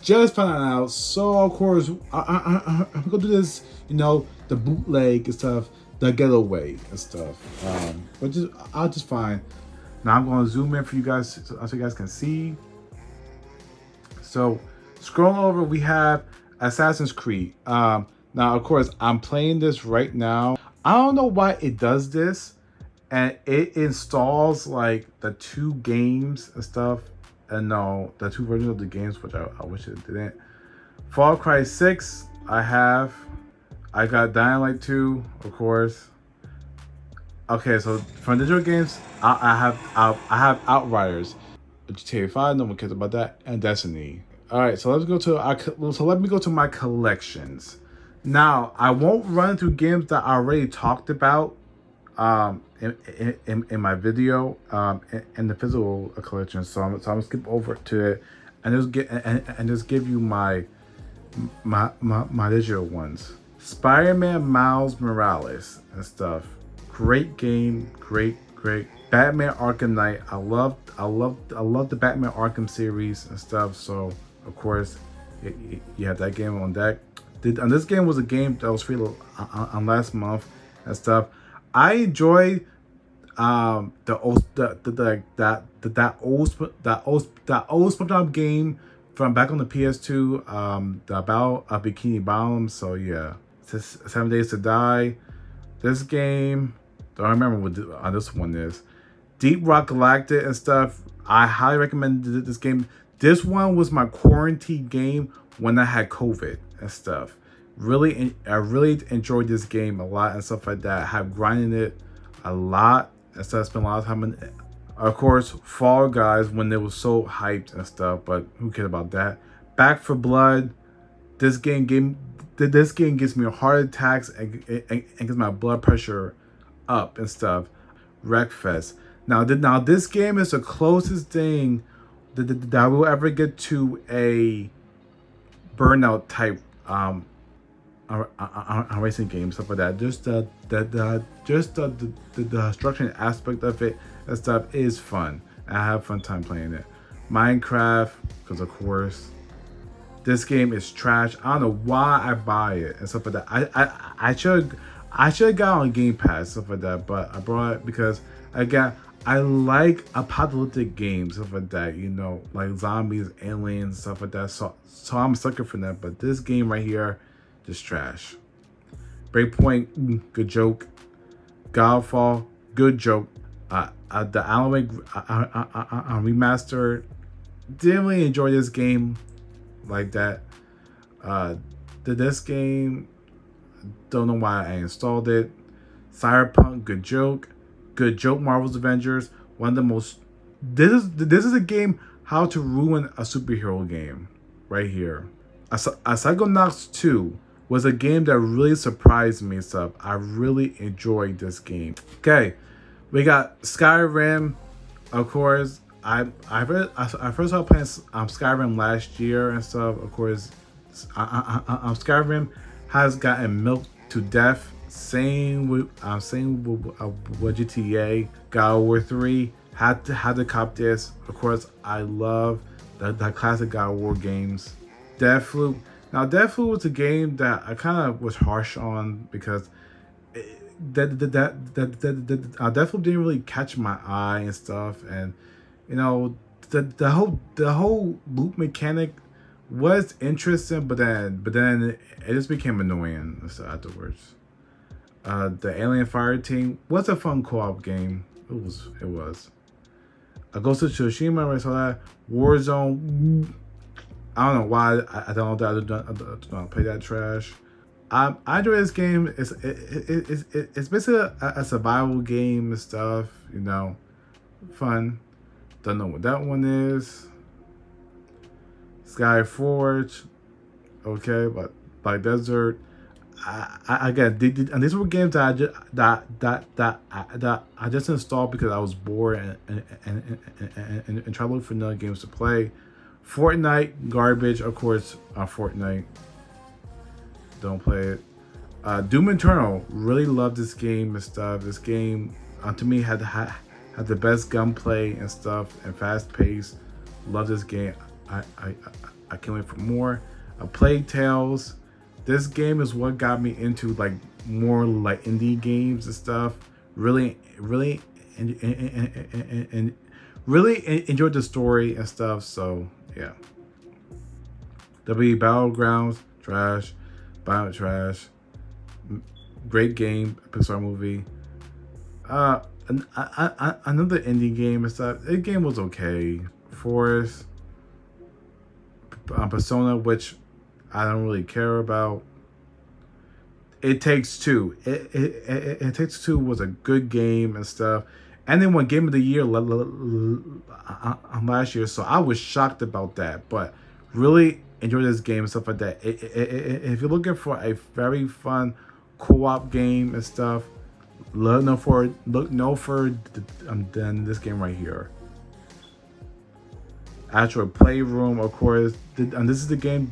Just found out, so of course I'm gonna do this, the bootleg and stuff, the getaway and stuff. But I'll just find. Now I'm gonna zoom in for you guys so you guys can see. So scroll over, we have Assassin's Creed. Now of course I'm playing this right now. I don't know why it does this, and it installs like the two games and stuff. And no, the two versions of the games, which I wish it didn't. Far Cry 6, I got Dying Light 2, of course. Okay, so from digital games, I have Outriders, GTA 5, no one cares about that, and Destiny. All right, so let me go to my collections. Now, I won't run through games that I already talked about in my video in the physical collection, so I'm gonna skip over to it and just give you my digital ones. Spider-Man Miles Morales and stuff. Great game, great. Batman Arkham Knight. I love the Batman Arkham series and stuff. So of course you have that game on deck. And this game was a game that was free on last month and stuff. I enjoyed that old SpongeBob game from back on the PS2, the Battle of Bikini Bottom. So yeah, 7 Days to Die. This game, don't remember what this one is. Deep Rock Galactic and stuff. I highly recommend this game. This one was my quarantine game when I had COVID and stuff. I really enjoyed this game a lot and stuff like that. I have grinded it a lot and stuff. Spent a lot of time in it. Of course, Fall Guys when it was so hyped and stuff, but who cared about that? Back 4 Blood. This game gives me heart attacks and gets my blood pressure up and stuff. Wreckfest. Now this game is the closest thing that I will ever get to a Burnout type a racing game, stuff like that. Just the structuring aspect of it and stuff is fun. I have fun time playing it. Minecraft, because of course. This game is trash. I don't know why I buy it and stuff like that. I should have got on Game Pass, stuff like that, but I brought it because again, I like apocalyptic games, stuff like that, you know, like zombies, aliens, stuff like that. So I'm a sucker for that. But this game right here, just trash. Breakpoint, good joke. Godfall, good joke. The Alan Wake remaster, didn't really enjoy this game like that. This game, don't know why I installed it. Cyberpunk, good joke. Good joke. Marvel's Avengers, one of the most. This is a game how to ruin a superhero game right here. A Psychonauts 2 was a game that really surprised me. Stuff. I really enjoyed this game. Okay, we got Skyrim, of course. I first started playing Skyrim last year and stuff. Of course, Skyrim has gotten milked to death. Same with GTA. God of War 3 had to cop this. Of course, I love the classic God of War games. Deathloop. Now, Deathloop was a game that I kind of was harsh on because Deathloop didn't really catch my eye and stuff, and you know the whole loop mechanic was interesting, but then it just became annoying afterwards. The Alien Fire Team was a fun co-op game. It was. Ghost of Tsushima, I saw that. Warzone. I don't know why I don't play that trash. I enjoy this game. It's basically a survival game and stuff. You know, fun. Don't know what that one is. Skyforge. Okay, but by Desert. Again, and these were games that I just installed because I was bored and try to look for another games to play. Fortnite, garbage, of course. Fortnite, don't play it. Doom Eternal, really love this game and stuff. This game, to me, had the best gunplay and stuff and fast pace. Love this game. I can't wait for more. Plague Tales. This game is what got me into like more like indie games and stuff. Really enjoyed the story and stuff. So yeah. WWE Battlegrounds, trash. Violent trash. Great game, Pixar movie. Another indie game and stuff. The game was okay. Forest. Persona, which I don't really care about. It Takes Two. It Takes Two was a good game and stuff. And they won Game of the Year last year, so I was shocked about that. But really enjoyed this game and stuff like that. If you're looking for a very fun co-op game and stuff, look no further than this game right here. Actual Playroom, of course, and this is the game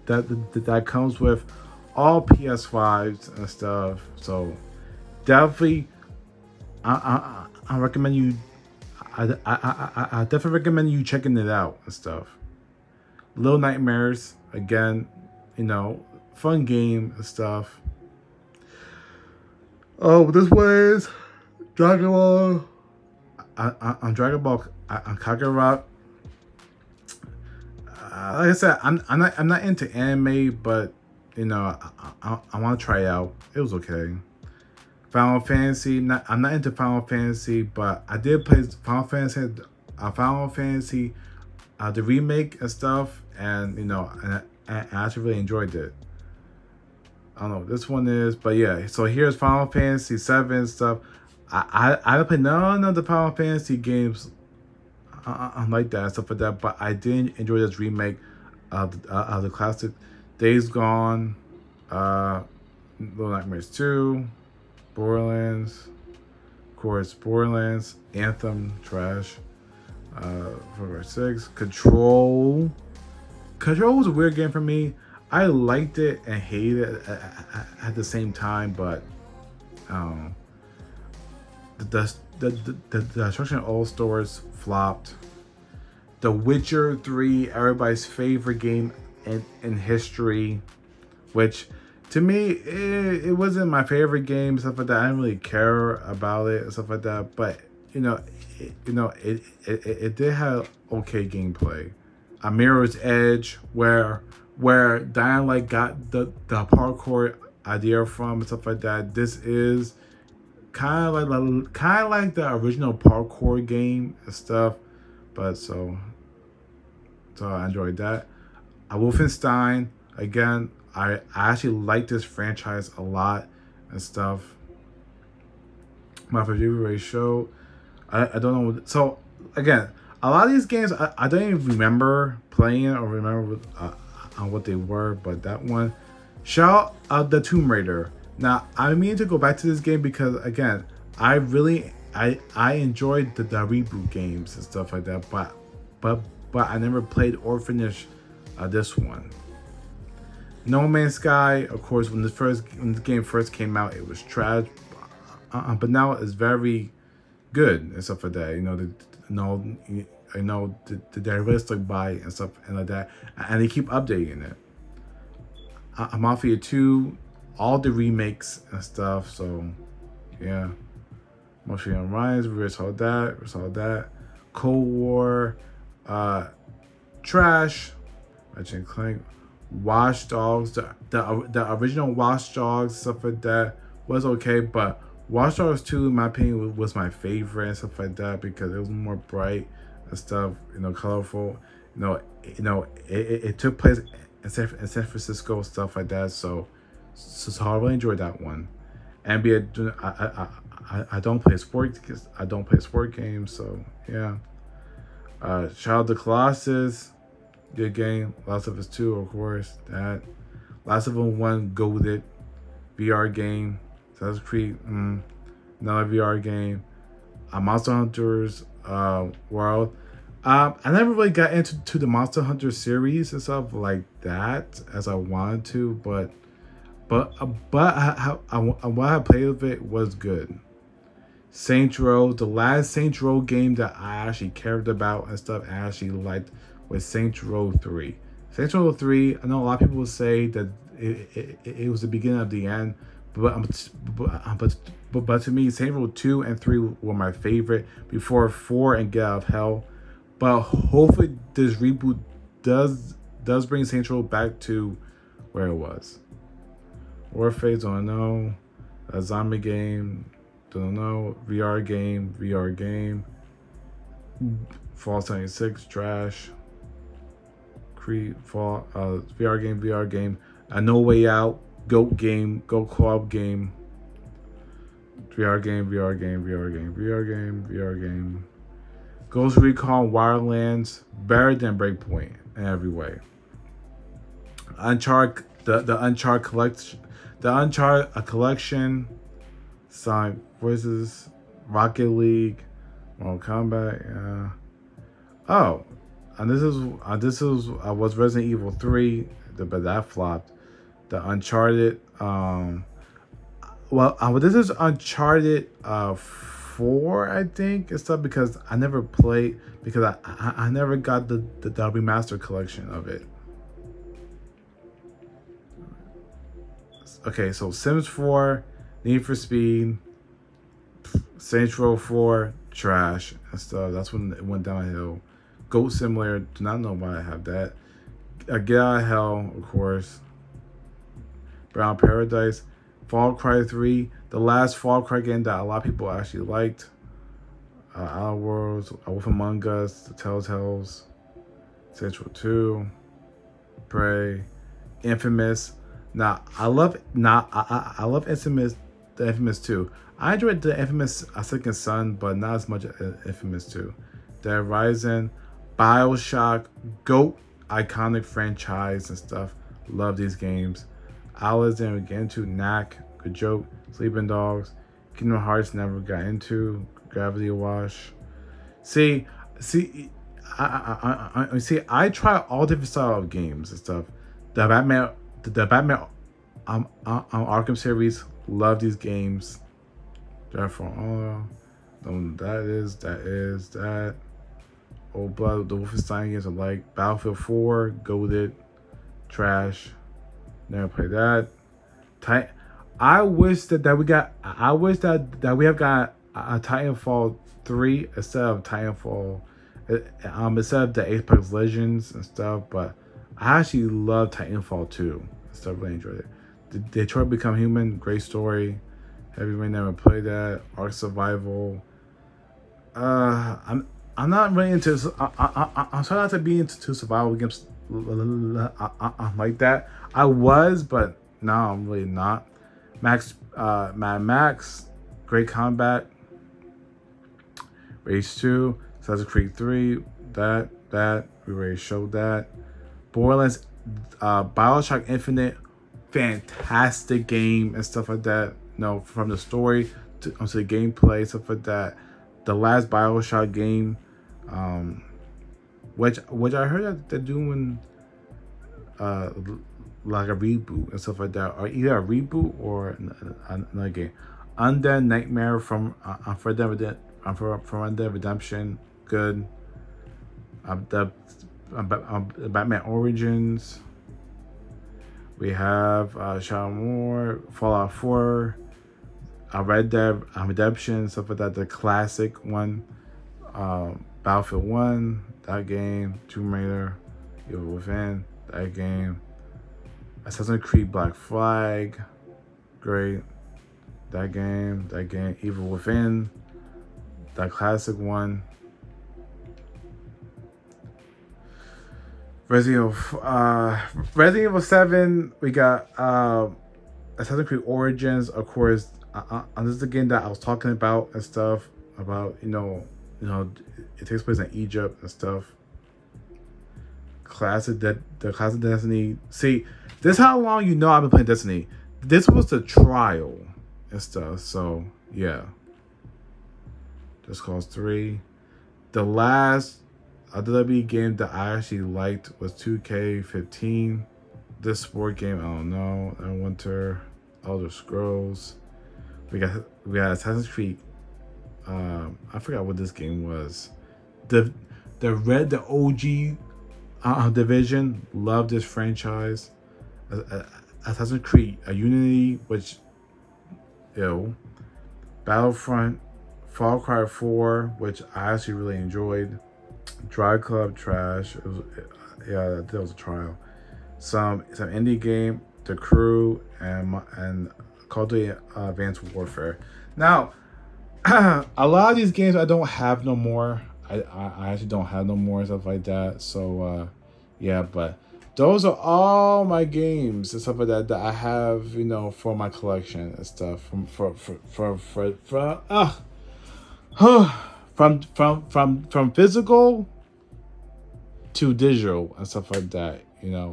that comes with all PS5s and stuff. So definitely, I recommend you. I definitely recommend you checking it out and stuff. Little Nightmares, again, you know, fun game and stuff. Oh, this was Dragon Ball. On Dragon Ball, Kakarot. Like I said, I'm not into anime, but I want to try it out. It was okay. Final Fantasy. I'm not into Final Fantasy, but I did play Final Fantasy, the remake and stuff, and I actually really enjoyed it. I don't know what this one is, but yeah. So here's Final Fantasy 7 stuff. I haven't played none of the Final Fantasy games like that and stuff like that, but I did enjoy this remake of the classic Days Gone, Little Nightmares 2, Borderlands, of course, Borderlands, Anthem, trash, Far 6, Control. Control was a weird game for me. I liked it and hated it at the same time, but the Destruction All Stars flopped. The Witcher 3, everybody's favorite game in history, which to me it wasn't my favorite game, stuff like that. I didn't really care about it and stuff like that, but it did have okay gameplay. A Mirror's Edge, where Dying Light got the parkour idea from and stuff like that. This is kind of like the original parkour game and stuff, but so I enjoyed that. Wolfenstein, again, I actually like this franchise a lot and stuff. My favorite show, I don't know. So again, a lot of these games I don't even remember playing or remember on what they were, but that one, shout out the Tomb Raider. Now I mean to go back to this game because again, I enjoyed the reboot games and stuff like that, but I never played or finished this one. No Man's Sky, of course, when the game first came out, it was trash, but now it's very good and stuff like that. They're realistic by and stuff and like that, and they keep updating it. Mafia 2, all the remakes and stuff. So yeah, Mafia Rise, we saw that. Cold War, trash. Ratchet and Clank, Watch Dogs, the original Watch Dogs, stuff like that was okay, but Watch Dogs 2, in my opinion, was my favorite and stuff like that because it was more bright and stuff, colorful. It took place in San Francisco, stuff like that. So I really enjoyed that one. NBA, I don't play sport because I don't play sport games. So yeah. Shadow of the Colossus, good game. Last of Us 2, of course. That Last of Us 1, goated VR game. Assassin's Creed, another VR game. Monster Hunter's World. I never really got into the Monster Hunter series and stuff like that as I wanted to, but what I played of it was good. Saints Row, the last Saints Row game that I actually cared about and stuff, I actually liked was Saints Row 3. Saints Row 3, I know a lot of people say that it was the beginning of the end, but to me, Saints Row 2 and 3 were my favorite before 4 and Get Out of Hell. But hopefully this reboot does bring Saints Row back to where it was. Warface, don't know. A zombie game, don't know. VR game. Fallout 76, trash. Creed, VR game. A No Way Out, Goat game, Goat Co-op game. VR game. Ghost Recon Wildlands, better than Breakpoint in every way. Uncharted, the Uncharted collection, Sonic Voices, Rocket League, Mortal Kombat. Oh, and this was Resident Evil 3, but that flopped. The Uncharted, this is Uncharted 4, I think, and stuff, because I never played, because I never got the remaster collection of it. Okay, so Sims 4, Need for Speed, Saints Row 4, trash and stuff. That's when it went downhill. Goat Simulator, do not know why I have that. Get Out of Hell, of course. Brown Paradise, Far Cry 3, the last Far Cry game that a lot of people actually liked, Outer Worlds, Wolf Among Us, The Telltales, Central 2, Prey, Infamous. Now I love Infamous, the Infamous 2. I enjoyed the Infamous Second Son, but not as much as Infamous 2. Dead Rising, BioShock, GOAT, iconic franchise and stuff. Love these games. Alice didn't get into. Knack, good joke. Sleeping Dogs, Kingdom Hearts never got into. Gravity Wash. See, I try all different style of games and stuff. The Batman, Arkham series, love these games. Therefore, that. Old Blood, the Wolfenstein games are like Battlefield 4, goated, trash. Never played that. I wish that we have got a Titanfall 3 instead of Titanfall, instead of the Apex Legends and stuff. But I actually love Titanfall 2. I still really enjoyed it. Detroit Become Human, great story. Heavy Rain, never played that. Ark Survival. I'm not really into. I'm trying not to be into survival games like that. I was, but now I'm really not. Mad Max, Great Combat, Rage 2, Assassin's Creed 3. That we already showed that. Borderlands, BioShock Infinite, fantastic game and stuff like that. From the story to the gameplay, stuff like that. The last BioShock game, which I heard that they're doing like a reboot and stuff like that, or either a reboot or another game. Undead Nightmare from Undead Redemption, good. The Batman Origins. We have Shadow More, Fallout 4, Red Dead Redemption, stuff like that. The classic one, Battlefield 1, that game. Tomb Raider, Evil Within, that game. Assassin's Creed Black Flag, great. That game. Evil Within, that classic one. Resident Evil 7, we got Assassin's Creed Origins, of course. This is the game that I was talking about and stuff about. It takes place in Egypt and stuff. The classic Destiny. See, this is how long I've been playing Destiny. This was the trial and stuff. So yeah. Just Cause 3. The last WWE game that I actually liked was 2K15. This sport game, I don't know. Winter, Elder Scrolls. We got Assassin's Creed. I forgot what this game was. The OG Division. Love this franchise. Assassin's Creed, Unity, which Battlefront, Far Cry 4, which I actually really enjoyed. Drive Club, trash. That was a trial. Some indie game, The Crew, and Call of Duty Advanced Warfare. Now, a lot of these games I don't have no more. I actually don't have no more, stuff like that. So but those are all my games and stuff like that I have, for my collection and stuff. From physical to digital and stuff like that,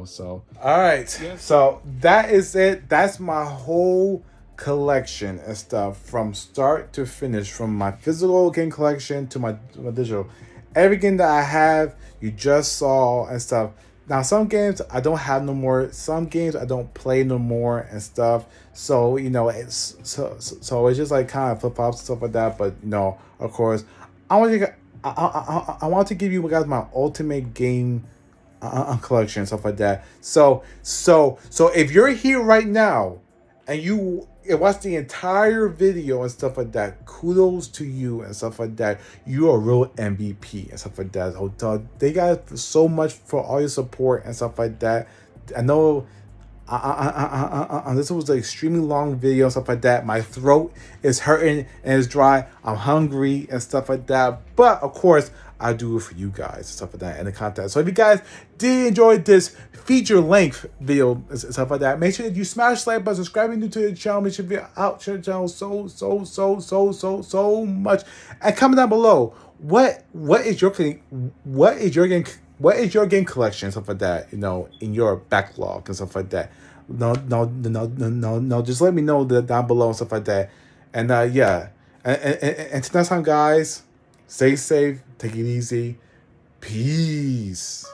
so all right. Yeah. So that is it. That's my whole collection and stuff from start to finish, from my physical game collection to my digital. Every game that I have, you just saw and stuff. Now, some games I don't have no more. Some games I don't play no more and stuff. So it's so it's just like kind of flip flops and stuff like that. But of course, I want to give you guys my ultimate game collection and stuff like that. So if you're here right now and you watch the entire video and stuff like that, kudos to you and stuff like that. You are a real MVP and stuff like that. So they got so much for all your support and stuff like that. I know This was an extremely long video and stuff like that. My throat is hurting and it's dry. I'm hungry and stuff like that. But of course, I do it for you guys and stuff like that in the content. So if you guys did enjoy this feature length video and stuff like that, make sure that you smash the like button, subscribing new to the channel. Make sure you out to the channel so much. And comment down below what is your game collection and stuff like that, you know, in your backlog and stuff like that. No. Just let me know that down below and stuff like that. And yeah. And until next time, guys, stay safe, take it easy. Peace.